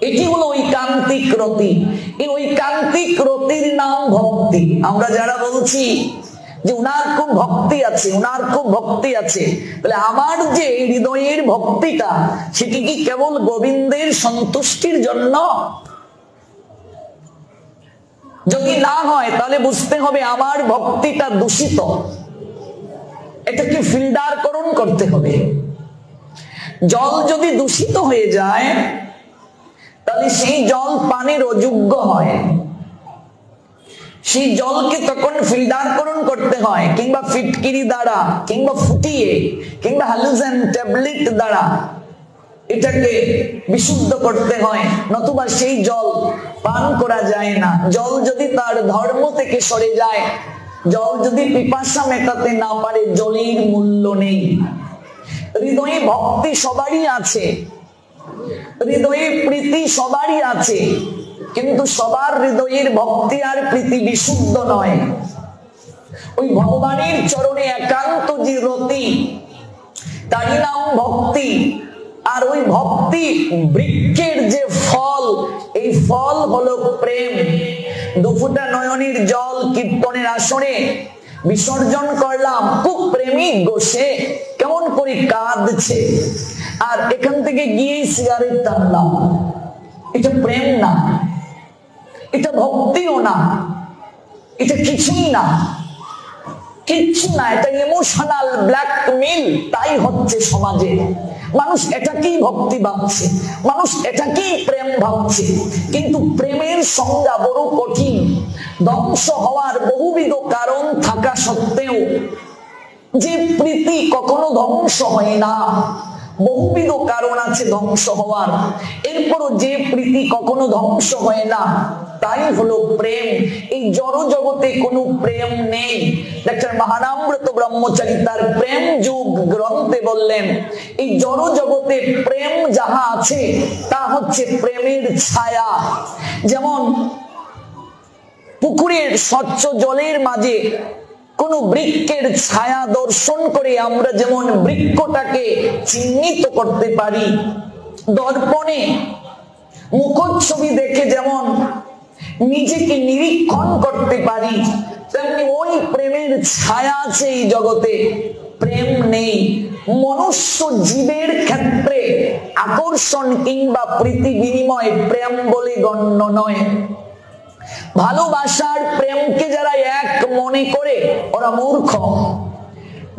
Speaker 1: এটি হলো ঐকান্তিক রতি। এই ঐকান্তিক রতির নাম ভক্তি। আমরা যারা বলছি যে উনার খুব ভক্তি আছে, উনার খুব ভক্তি আছে, তাহলে আমার যে হৃদয়ের ভক্তিটা সেটি কি কেবল গোবিন্দের সন্তুষ্টির জন্য? যদি না হয় তাহলে বুঝতে হবে আমার ভক্তিটা দূষিত, এটাকে ফিল্টারকরণ করতে হবে। জল যদি দূষিত হয়ে যায় তাহলে সেই জল পানের অযোগ্য হয়। সেই জলকে তখন ফিল্টারকরণ করতে হয়, কিংবা ফিটকিরি দ্বারা, কিংবা ফুটিয়ে, কিংবা হ্যালোজেন ট্যাবলেট দ্বারা এটাকে বিশুদ্ধ করতে হয়, নতুবা সেই জল পান করা যায় না। জল যদি তার ধর্ম থেকে সরে যায়, জল যদি পিপাসা মেটাতে না পারে, জলের মূল্য নেই। হৃদয়ে ভক্তি সবারই আছে, হৃদয়ে প্রীতি সবারই আছে, কিন্তু সবার হৃদয়ের ভক্তি আর প্রীতি বিশুদ্ধ নয়। ওই ভগবানের চরণে একান্ত যে রতি, তারই নাম ভক্তি। আর ওই ভক্তি বৃক্ষের যে ফল, এই ফল হলো প্রেম। দুফোঁটা নয়নের জল কীর্তনের আসরে বিসর্জন করলাম, খুব প্রেমিক গোসে কেমন করে কাঁদছে, আর এখান থেকে গিয়ে সিগারেট টানলাম। এটা প্রেম না, এটা ভক্তিও না, এটা কিছুই না, কিচ্ছু না। এটা ইমোশনাল ব্ল্যাকমেইল। তাই হচ্ছে সমাজে। মানুষ এটাকেই ভক্তি ভাবছে, মানুষ এটাকেই প্রেম ভাবছে, কিন্তু প্রেমের সংজ্ঞা বড় কঠিন। ধ্বংস হওয়ার বহুবিধ কারণ থাকা সত্ত্বেও যে প্রীতি কখনো ধ্বংস হয় না, বহুবিধ কারণ আছে ধ্বংস হওয়ার, এরপরও যে প্রীতি কখনো ধ্বংস হয় না, তাই হলো প্রেম। এই জড় জগতে কোনো প্রেম নেই। ডক্টর মহানামব্রত ব্রহ্মচারী তার প্রেম যুগ গ্রন্থে বললেন, এই জড় জগতে প্রেম যাহা আছে তা হচ্ছে প্রেমের ছায়া। যেমন পুকুরের স্বচ্ছ জলের মাঝে কোন বৃক্ষের ছায়া দর্শন করে আমরা যেমন বৃক্ষটাকে চিহ্নিত করতে পারি, দর্পণে মুখচ্ছবি দেখে যেমন নিজেকে নিরীক্ষণ করতে পারি, তেমনি ওই প্রেমের ছায়া আছে এই জগতে। প্রেম নেই। মনুষ্য জীবের ক্ষেত্রে আকর্ষণ কিংবা প্রীতি বিনিময় প্রেম বলে গণ্য নয়। ভালোবাসার প্রেমকে যারা এক মনে করে ওরা মূর্খ।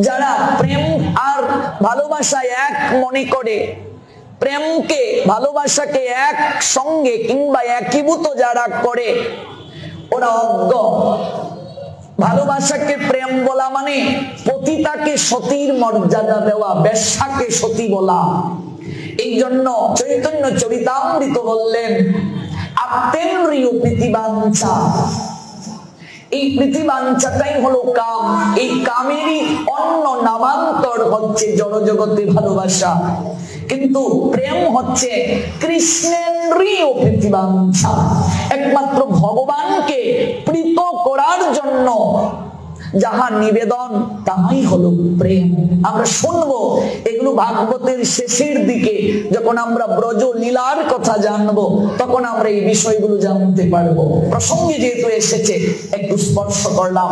Speaker 1: যারা প্রেম আর ভালোবাসায় এক মনে করে, প্রেমকে ভালোবাসাকে এক সঙ্গে কিংবা একীভূত যারা করে, ওরা অজ্ঞ। ভালোবাসাকে প্রেম বলা মানে পতিতাকে সতীর মর্যাদা দেওয়া, বেশ্যাকে সতী বলা। এই জন্য চৈতন্য চরিতামৃত বললেন, আত্মেন্দ্রিয় প্রীতিবাঞ্ছা। এই প্রীতিবাঞ্ছাটাই হলো কাম। এই কামেরই অন্য নামান্তর হচ্ছে জড়জগতে ভালোবাসা। কিন্তু প্রেম হচ্ছে কৃষ্ণেন্দ্রিয় প্রীতিবাঞ্ছা। একমাত্র ভগবানকে প্রীত করার জন্য যাহা নিবেদন তাহাই হলো প্রেম। আমরা শুনবো এগুলো ভাগবতের শেষের দিকে, যখন আমরা ব্রজ লীলার কথা জানবো তখন আমরা এই বিষয়গুলো জানতে পারবো। প্রসঙ্গে যেহেতু এসেছে একটু স্পর্শ করলাম।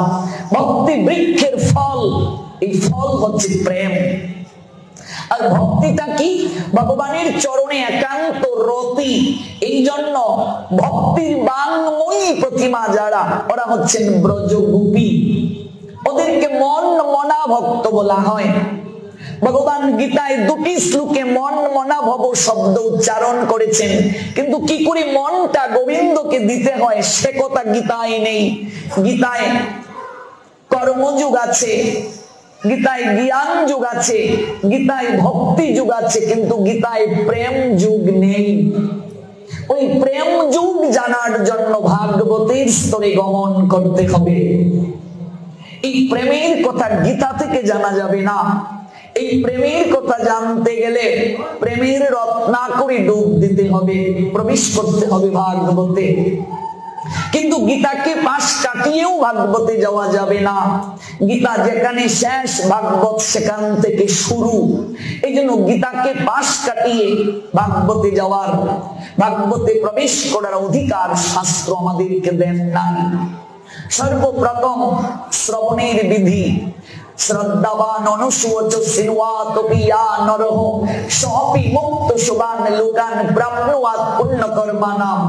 Speaker 1: ভক্তি বৃক্ষের ফল, এই ফল হচ্ছে প্রেম। আর ভক্তিটা কি? ভগবানের চরণে একান্ত রতি। এই জন্য ভক্তির বাংময়ী প্রতিমা যারা, ওরা হচ্ছেন ব্রজগোপী। ওদেরকে মন মনা ভক্ত বলা হয়। ভগবান গীতায় দুটি শ্লোকে মন মনা ভব শব্দ উচ্চারণ করেছেন, কিন্তু কি করে মনটা গোবিন্দকে দিতে হয় সে কথা গীতায় নেই। গীতায় কর্মযুগ আছে, গীতায় জ্ঞান যুগ আছে, গীতায় ভক্তি যুগ আছে, কিন্তু গীতায় প্রেম যুগ নেই। ওই প্রেম যুগ জানার জন্য ভাগবতের স্তরে গমন করতে হবে। এই প্রেমের কথা গীতা থেকে জানা যাবে না। এই প্রেমের কথা জানতে গেলে প্রেমের রত্নাকরে ডুব দিতে হবে, প্রবেশ করতে হবে ভাগবতে। কিন্তু গীতাকে পাশ কাটিয়েও ভাগবতে যাওয়া যাবে না। গীতা যেখানে শেষ, ভাগবত সেখান থেকে শুরু। এই জন্য গীতাকে পাশ কাটিয়ে ভাগবতে যাওয়ার, ভাগবতে প্রবেশ করার অধিকার শাস্ত্র আমাদেরকে দেন নাই। সর্বপ্রথম শ্রবণের বিধি। শ্রদ্ধাবান অনুসুচ সিনুয়াতপিয়া নরহ সপি মুক্ত শুভান লোকান প্রাপ্নুয়াত পুণ্য কর্মানাম।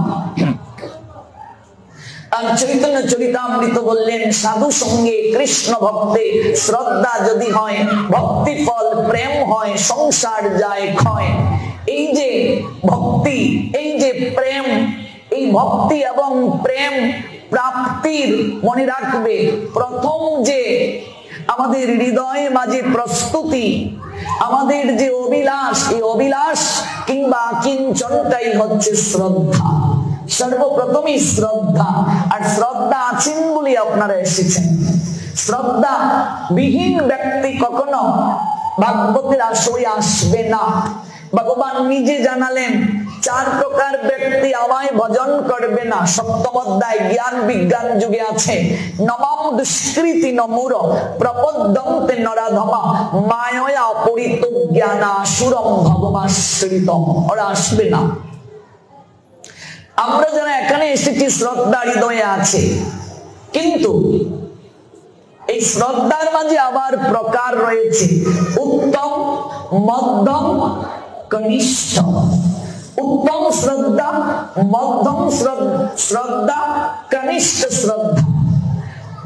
Speaker 1: চৈতন্য চরিতামৃত বললেন, সাধু সঙ্গে কৃষ্ণ ভক্তে শ্রদ্ধা যদি হয়, ভক্তি ফল প্রেম হয়, সংসার যায় ক্ষয়। এই যে ভক্তি, এই যে প্রেম, এই ভক্তি এবং প্রেম প্রাপ্তি প্রাপ্তির মনে রাখবে প্রথম যে আমাদের হৃদয়ে মাঝে প্রস্তুতি, আমাদের যে অভিলাষ, এই অভিলাষ কিংবা কিঞ্চনটাই হচ্ছে শ্রদ্ধা। সর্বপ্রথমই শ্রদ্ধা, আর শ্রদ্ধা আছেন বলে আপনারা এসেছেন। শ্রদ্ধা বিহীন ব্যক্তি কখনো ভাগবতের আসরে আসবে না। ভগবান নিজে জানালেন 4 প্রকার ব্যক্তি আমায় ভজন করবে না। সপ্তম অধ্যায় জ্ঞান বিজ্ঞান যুগে আছে, নমাম দুষ্কৃতি নমুর প্রপদ্যন্তে নরাধমা মায়য়া অপরিত জ্ঞানা সুরম ভগবাশ্রিতম। ওরা আসবে না। আমরা যারা এখানে এসেছি শ্রদ্ধা হৃদয়ে আছে, কিন্তু এই শ্রদ্ধার মাঝে আবার প্রকার রয়েছে উত্তম, মধ্যম, কনিষ্ঠ। উত্তম শ্রদ্ধা, মধ্যম শ্রদ্ধা, কনিষ্ঠ শ্রদ্ধা।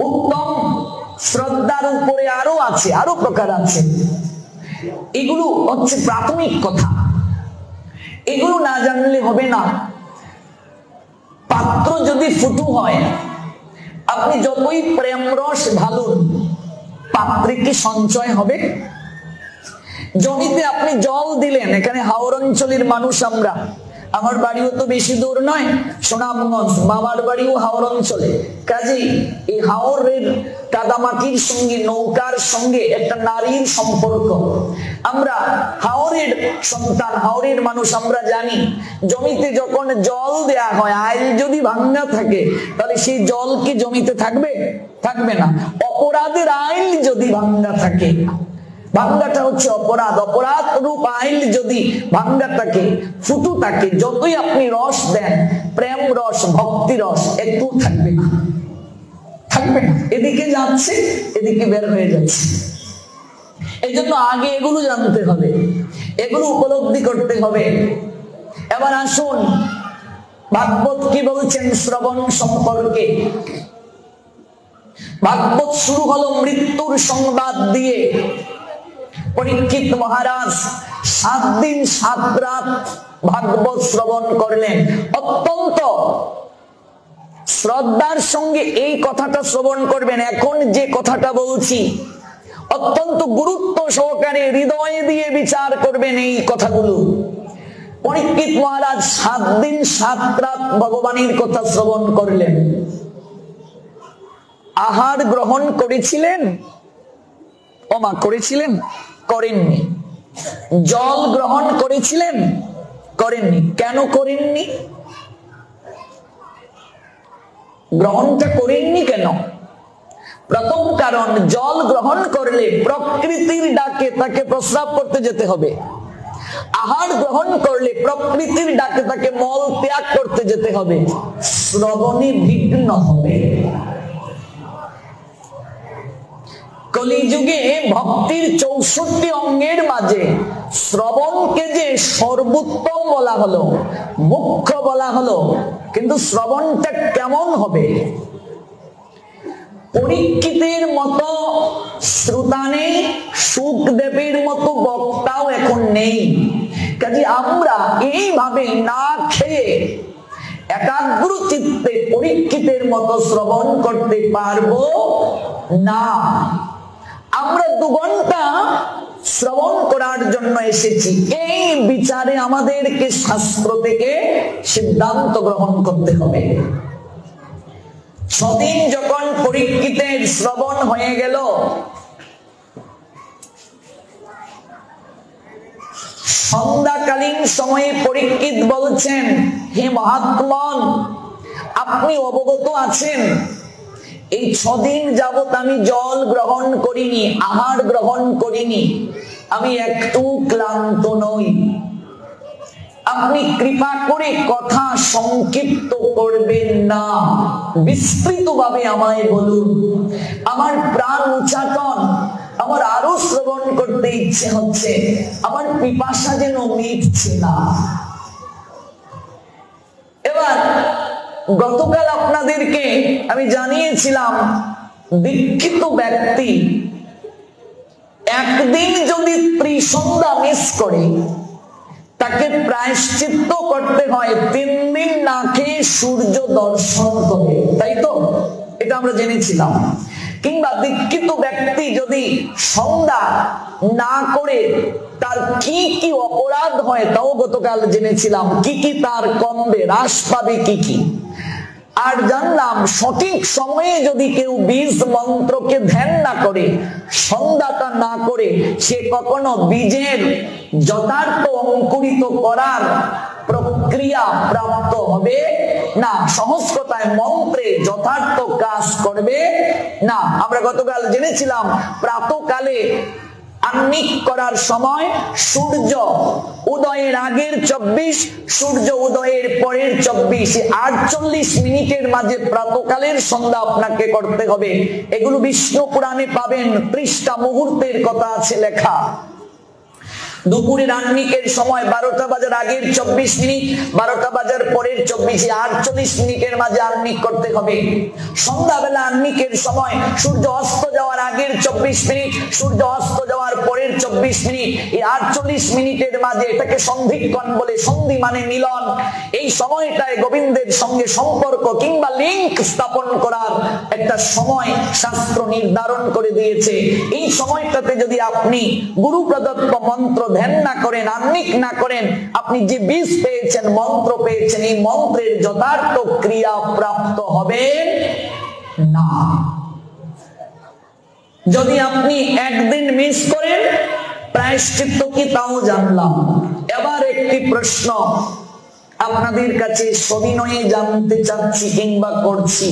Speaker 1: উত্তম শ্রদ্ধার উপরে আরো আছে, আরো প্রকার আছে। এগুলো হচ্ছে প্রাথমিক কথা, এগুলো না জানলে হবে না। পাত্র যদি ফুটু হয়, আপনি যতই প্রেম রস ঢালুন, পাত্রে কি সঞ্চয় হবে? জমিতে আপনি জল দিলেন, এখানে হাওর অঞ্চলের মানুষ আমরা, আমার বাড়িও তো বেশি দূর নয়, সুনামগঞ্জ, বাবার বাড়িও হাওর অঞ্চলে। কাজেই এই হাওরের কাদামাটির সঙ্গে, নৌকার সঙ্গে একটা নারীর সম্পর্ক। আমরা হাওরের সন্তান, হাওরের মানুষ, আমরা জানি জমিতে যখন জল দেয়া হয়, আইল যদি ভাঙ্গা থাকে তাহলে সেই জল কি জমিতে থাকবে? থাকবে না। অপরাধের আইল যদি ভাঙ্গা থাকে, ভাঙ্গাটা হচ্ছে অপরাধ, অপরাধ রূপ আইল যদি ভাঙ্গা থাকে, ফুটু থাকে, যতই আপনি রস দেন, প্রেম রস, ভক্তি রস, একটু থাকবে না, থাকবে না। এদিকে যাচ্ছে, এদিকে বের হয়ে যাচ্ছে। এই জন্য আগে এগুলো জানতে হবে, এগুলো উপলব্ধি করতে হবে। এবার আসুন ভাগবত কি বলছেন শ্রবণ সম্পর্কে। ভাগবত শুরু হলো মৃত্যুর সংবাদ দিয়ে। পরীক্ষিত মহারাজ 7 দিন 7 রাত ভাগবত শ্রবণ করলেন। অত্যন্ত শ্রদ্ধার সঙ্গে এই কথাটা শ্রবণ করবেন। এখন যে কথাটা বলছি অত্যন্ত গুরুত্ব সহকারে হৃদয় দিয়ে বিচার করবেন এই কথাগুলো। পরীক্ষিত মহারাজ 7 দিন 7 রাত ভগবানের কথা শ্রবণ করলেন। আহার গ্রহণ করেছিলেন? ওমা, করেছিলেন? করেননি। জল গ্রহণ করেছিলেন? করেননি। কেন করেননি? গ্রহণটা করেননি কেন? প্রথম কারণ, জল গ্রহণ করলে প্রকৃতির ডাকে তাকে প্রস্রাব করতে যেতে হবে। আহার গ্রহণ করলে প্রকৃতির ডাকে তাকে মল ত্যাগ করতে যেতে হবে। শ্রবণে বিঘ্ন হবে। কলিযুগে ভক্তির 64 অঙ্গের মাঝে শ্রবণকে যে সর্বোত্তম বলা হলো, মুখ্য বলা হলো, কিন্তু শ্রবণটা কেমন হবে? পরীক্ষিতের মতো শ্রোতা নেই, সুখদেবের মতো বক্তাও এখন নেই। কাজে আমরা এইভাবে না খেয়ে একাগ্র চিত্তে পরীক্ষিতের মতো শ্রবণ করতে পারবো না। আমরা 2 ঘন্টা শ্রবণ করার জন্য এসেছি। এই বিচারে আমাদেরকে শাস্ত্র থেকে সিদ্ধান্ত গ্রহণ করতে হবে। 6 দিন যখন পরীক্ষিতের শ্রবণ হয়ে গেল, সন্ধ্যাকালীন সময়ে পরীক্ষিত বলছেন, হে মহাত্মন, আপনি অবগত আছেন এই 6 দিন যাবত আমি জল গ্রহণ করিনি, আহার গ্রহণ করিনি, আমি একটু ক্লান্ত নই। আপনি কৃপা করে কথা সংক্ষিপ্ত করবেন না, বিস্তৃতভাবে আমায় বলুন। আমার প্রাণ উচ্চাটন, আমার আরো শ্রবণ করতে ইচ্ছে হচ্ছে, আমার পিপাসা যেন মিটছে না। এবার গতকাল আপনাদেরকে আমি জানিয়েছিলাম, দীক্ষিত ব্যক্তি একদিন যদি ত্রিসন্ধ্যা মিস করে, তাকে প্রায়শ্চিত্ত করতে হয় 3 দিন না খেয়ে সূর্য দর্শন করে, তাই তো? এটা আমরা জেনেছিলাম। কিংবা দীক্ষিত ব্যক্তি যদি সন্ধ্যা না করে তার কি কি অপরাধ হয় তাও গতকাল জেনেছিলাম, কি কি তার কমবে, হ্রাস পাবে কি কি। আর জানলাম সঠিক সময়ে যদি কেউ বীজ মন্ত্রকে ধ্যান না করে, সন্ধ্যাটা না করে, সে কখনো বীজের যথার্থ অঙ্কুরিত করার প্রক্রিয়া প্রাপ্ত হবে না, সহজ কথায় মন্ত্রে যথার্থ কাজ করবে না। আমরা গতকাল জেনেছিলাম প্রাতঃকালে আহ্নিক করার সময় সূর্য উদয়ের আগের 24, সূর্য উদয়ের পরের 24, 48 মিনিটের মাঝে প্রাতঃকালের সন্ধ্যা আপনাকে করতে হবে। এগুলো বিষ্ণু পুরাণে পাবেন, 30টা মুহূর্তের কথা আছে লেখা। দুপুরের আহ্নিকের সময় 12টা বাজার আগের 24 মিনিট, 12টা বাজার পরের 24, 48 মিনিটের মাঝে আহ্নিক করতে হবে। সন্ধ্যাবেলা আহ্নিকের সময় সূর্য অস্ত যাওয়ার আগের 24 মিনিট, সূর্য অস্ত যাওয়ার পরের 24 মিনিট, এই 48 মিনিটের মাঝে, এটাকে সন্ধিক্ষণ বলে। সন্ধি মানে মিলন। এই সময়টায় গোবিন্দের সঙ্গে সম্পর্ক কিংবা লিঙ্ক স্থাপন করার একটা সময় শাস্ত্র নির্ধারণ করে দিয়েছে। এই সময়টাতে যদি আপনি গুরু প্রদত্ত মন্ত্র ধ্যান না করেন, আহ্নিক না করেন, আপনি যে বীজ পেয়েছেন, মন্ত্র পেয়েছেন, এই মন্ত্রের যথার্থ ক্রিয়া প্রাপ্ত হবে না। যদি আপনি একদিন মিস করেন, প্রায়শ্চিত্ত কি তাও জানলাম। এবার একটি প্রশ্ন আপনাদের কাছে সবিনয়ে জানতে চাচ্ছি কিংবা করছি,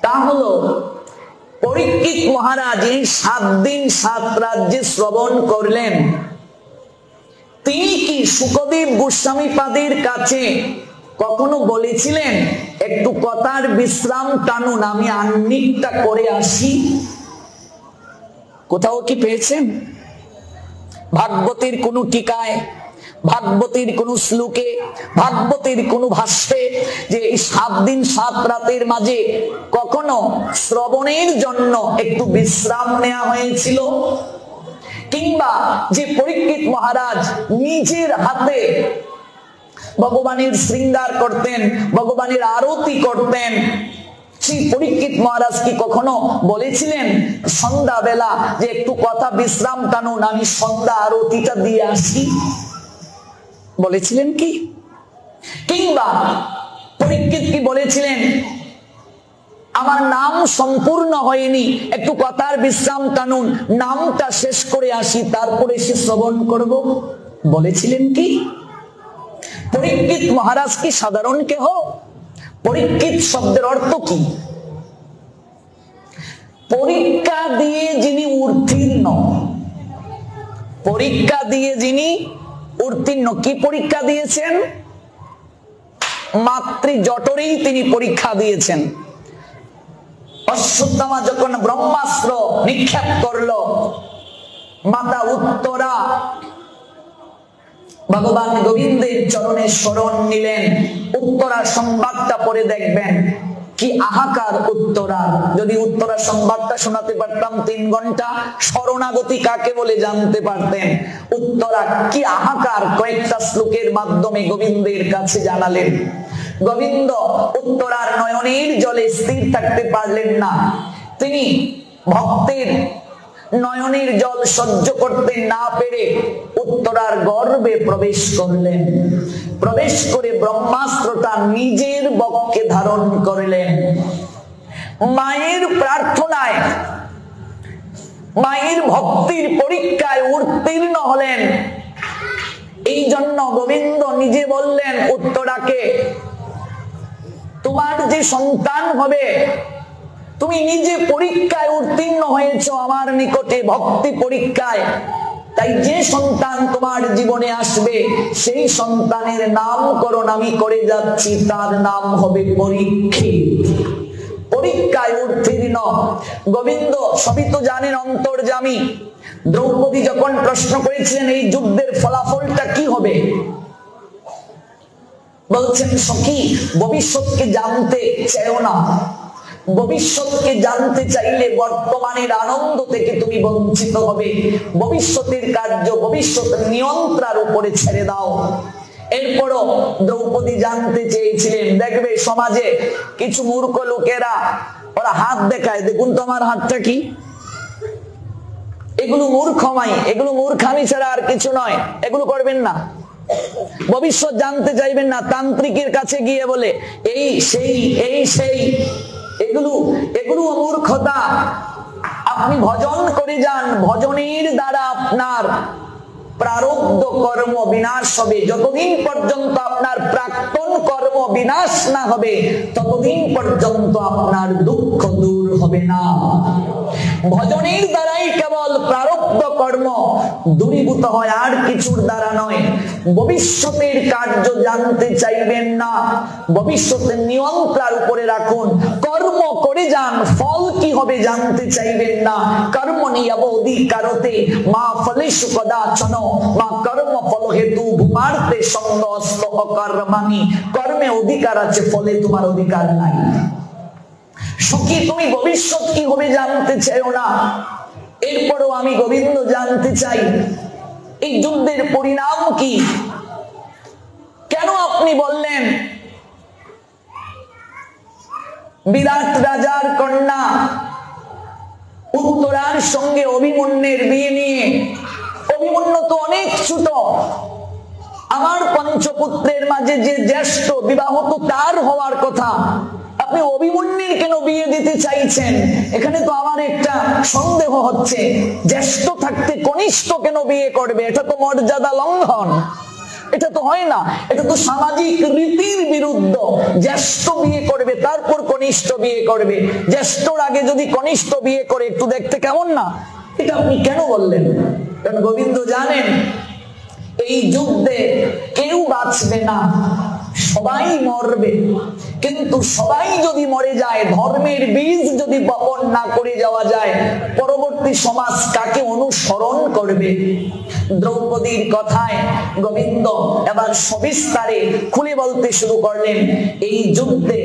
Speaker 1: তা হলো পরীক্ষিত মহারাজ এই 7 দিন 7 রাজ্যে শ্রবণ করলেন, তিনি কি শুকদেব গোস্বামী পাদের কাছে কখনো বলেছিলেন একটু কথার বিশ্রাম টানুন, আমি আহ্নিকটা করে আসি? কোথাও কি পেয়েছেন? ভাগবতের কোন টিকায়, ভাগবতের কোন শ্লোকে, ভাগবতের কোন ভাষ্যে যে 7 দিন 7 রাতের মাঝে কখনো শ্রবণের জন্য একটু বিশ্রাম নেওয়া হয়েছিল? কিংবা যে পরীক্ষিত মহারাজ নিজের হাতে ভগবানের শৃঙ্গার করতেন, ভগবানের আরতি করতেন, সেই পরীক্ষিত মহারাজ কি কখনো বলেছিলেন সন্ধ্যা বেলা যে একটু কথা বিশ্রাম টানুন, আমি সন্ধ্যা আরতিটা দিয়ে আসি? বলেছিলেন কি? কিংবা পরীক্ষিত কি বলেছিলেন আমার নাম সম্পূর্ণ হয়নি, একটু কথার বিশ্রাম টানুন, নামটা শেষ করে আসি, তারপরে সে শ্রবণ করব? বলেছিলেন কি? পরীক্ষিত মহারাজ কি সাধারণ কেহ? পরীক্ষিত শব্দের অর্থ কি? পরীক্ষা দিয়ে যিনি উত্তীর্ণ, পরীক্ষা দিয়ে যিনি উত্তীর্ণ। কি পরীক্ষা দিয়েছেন? মাতৃ জঠরেই তিনি পরীক্ষা দিয়েছেন। অশ্বত্থামা যখন ব্রহ্মাস্ত্র নিক্ষেপ করলো, মাতা উত্তরা ভগবান গোবিন্দের চরণে শরণ নিলেন। উত্তরা সংবাদটা পড়ে দেখবেন কি আহাকার উত্তরার। যদি উত্তরা সংবাদটা শোনাতে পারতাম 3 ঘন্টা, শরণাগতি কাকে বলে জানতে পারতেন। উত্তরা কি আহাকার কয়েকটা শ্লোকের মাধ্যমে গোবিন্দের কাছে জানালেন। গোবিন্দ উত্তরার নয়নের জলে স্থির থাকতে পারলেন না, তিনি ভক্তের নয়নের জল সহ্য করতে না পেরে উত্তরার গর্ভে প্রবেশ করলেন। প্রবেশ করে ব্রহ্মাস্ত্রটা নিজের বক্ষে ধারণ করলেন। মায়ের প্রার্থনায়, মায়ের ভক্তির পরীক্ষায় উত্তীর্ণ হলেন। এই জন্য গোবিন্দ নিজে বললেন উত্তরাকে, তোমার যে সন্তান হবে, তুমি নিজে পরীক্ষায় উত্তীর্ণ হয়েছ আমার নিকটে, ভক্তি পরীক্ষায়, তাই যে সন্তান তোমার জীবনে আসবে সেই সন্তানের নামকরণ আমি করে যাচ্ছি, তার নাম হবে পরীক্ষিত। পরীক্ষায় উত্তীর্ণ গোবিন্দ সবই তো জানেন, অন্তর্যামী। দ্রৌপদী যখন প্রশ্ন করেছিলেন এই যুদ্ধের ফলাফলটা কি হবে, বলছেন সখী ভবিষ্যৎকে জানতে চাও না, ভবিষ্যৎকে জানতে চাইলে বর্তমানের আনন্দ থেকে তুমি বঞ্চিত হবে। ভবিষ্যতের কার্য ভবিষ্যৎ নিয়ন্ত্রণের উপরে ছেড়ে দাও। এরপরও দ্রৌপদী জানতে চেয়েছিলেন, দেখবে সমাজে কিছু মূর্খ লোকেরা ওরা হাত দেখায়, দেখুন তো আমার হাতটা কি। এগুলো মূর্খমাই, এগুলো মূর্খামি ছাড়া আর কিছু নয়। এগুলো করবেন না, ভবিষ্যৎ জানতে চাইবেন না। তান্ত্রিকের কাছে গিয়ে বলে এই সেই, এগুলো মূর্খতা। আপনি ভজন করে যান, ভজনের দ্বারা আপনার প্রারব্ধ কর্ম বিনাশ হবে। যতদিন পর্যন্ত আপনার প্রাক্তন কর্ম বিনাশ না হবে ততদিন পর্যন্ত আপনার দুঃখ দূর হবে না। ভজনের দ্বারাই কেবল প্রারব্ধ কর্ম দূরীভূত হয়, আর কিছুর দ্বারা নয়। ভবিষ্যতের কার্য জানতে চাইবেন না, ভবিষ্যতের নিয়ন্ত্রণ উপরে রাখুন। কর্ম করে যান, ফল কি হবে জানতে চাইবেন না। কর্ম নিয়ব অধিকারতে মা ফলেষু কদাচন মা কর্ম ফল হেতু ভূমার্তে সঙ্গস্ত অকর্মাণি। কর্মে অধিকার আছে, ফলে তোমার অধিকার নাই। সখী তুমি ভবিষ্যৎ কি হবে জানতে চাইও না। এরপরও আমি গোবিন্দ জানতে চাই এই যুদ্ধের পরিণাম কি। কেন আপনি বললেন বিরাট রাজার কন্যা উত্তরার সঙ্গে অভিমন্যুর বিয়ে নিয়ে? অভিমন্যু তো অনেক ছোট, আমার পঞ্চপুত্রের মাঝে যে জ্যেষ্ঠ, বিবাহ তো তার হওয়ার কথা, আপনি অভিমন্যুর কেন বিয়ে দিতে চাইছেন? এখানে তো আমার একটা সন্দেহ হচ্ছে, জ্যেষ্ঠ থাকতে কনিষ্ঠ কেন বিয়ে করবে? এটা তো মর্যাদা লঙ্ঘন, এটা তো হয় না, এটা তো সামাজিক রীতির বিরুদ্ধ। জ্যেষ্ঠ বিয়ে করবে তারপর কনিষ্ঠ বিয়ে করবে, জ্যেষ্ঠর আগে যদি কনিষ্ঠ বিয়ে করে একটু দেখতে কেমন না? এটা আপনি কেন বললেন? কারণ গোবিন্দ জানেন এই যুদ্ধে কেউ বাঁচবে না, সবাই মরবে। কিন্তু সবাই যদি মরে যায়, ধর্মের বীজ যদি বপন না করে যাওয়া যায়, পরবর্তী সমাজ কাকে অনুসরণ করবে? দ্রৌপদীর কথায় গোবিন্দ এবার সবিস্তারে খুলে বলতে শুরু করলেন, এই যুদ্ধে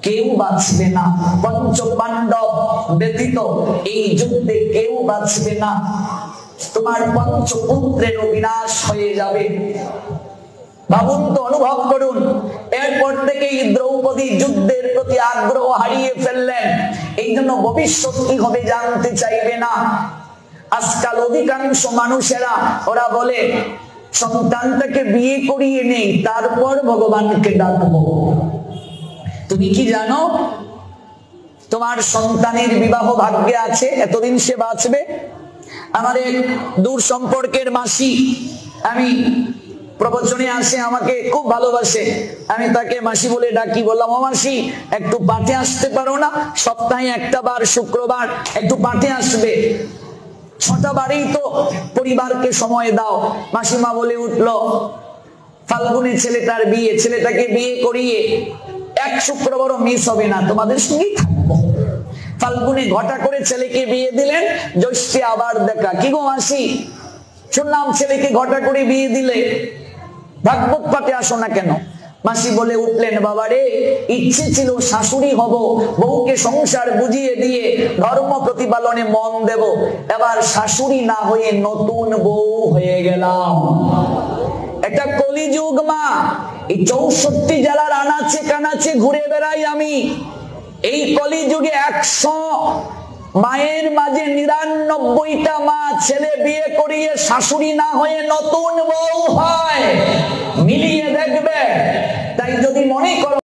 Speaker 1: কেউ বাঁচবে না, পঞ্চ পাণ্ডব ব্যতীত এই যুদ্ধে কেউ বাঁচবে না। তোমার পঞ্চপুত্রের বিনাশ হয়ে যাবে। ভাবুন তো, অনুভব করুন। এরপর থেকেই দ্রৌপদী যুদ্ধের প্রতি আগ্রহ হারিয়ে ফেললেন। এই জন্য ভবিষ্যৎ কি হবে জানতে চাইবে না। আজকাল অধিকাংশ মানুষেরা ওরা বলে সন্তানটাকে বিয়ে করিয়ে নেই, তারপর ভগবানকে ডাকবো। তুমি কি জানো তোমার সন্তানের বিবাহ ভাগ্যে আছে, এতদিন সে বাঁচবে? আমার এক দূর সম্পর্কের মাসি, আমি প্রবচনে আসে, আমাকে খুব ভালোবাসে, আমি তাকে মাসি বলে ডাকি। বললাম, ও মাসি একটু পাঠে আসতে পারো না? সপ্তাহে একটা বার শুক্রবার একটু পাঠে আসবে, 6টা বারেই তো পরিবারকে সময় দাও। মাসিমা বলে উঠলো, ফাল্গুনে ছেলেটার বিয়ে, ছেলেটাকে বিয়ে করিয়ে এক শুক্রবারও মিস হবে না, তোমাদের সঙ্গেই থাকবো। ফাল্গুনে ঘটা করে ছেলেকে বিয়ে দিলেন, জ্যৈষ্ঠে আবার দেখা। কি গো মাসি, শুনলাম ছেলেকে ঘটা করে বিয়ে দিলে, ভাগবত পাঠে আসো না কেন? মাসি বলে উঠলেন, বাবা রে, ইচ্ছে ছিল শাশুড়ি হব, বউকে সংসার বুঝিয়ে দিয়ে ধর্ম প্রতিপালনে মন দেব, এবার শাশুড়ি না হয়ে নতুন বউ হয়ে গেলাম। একটা কলিযুগ মা, এই 64 জেলার আনাচে কানাচে ঘুরে বেড়াই আমি। এই কলিযুগে 100 মায়ের মাঝে 99টা মা ছেলে বিয়ে করিয়ে শাশুড়ি না হয়ে নতুন বউ হয়। মিলিয়ে দেখবে। তাই যদি মনে করো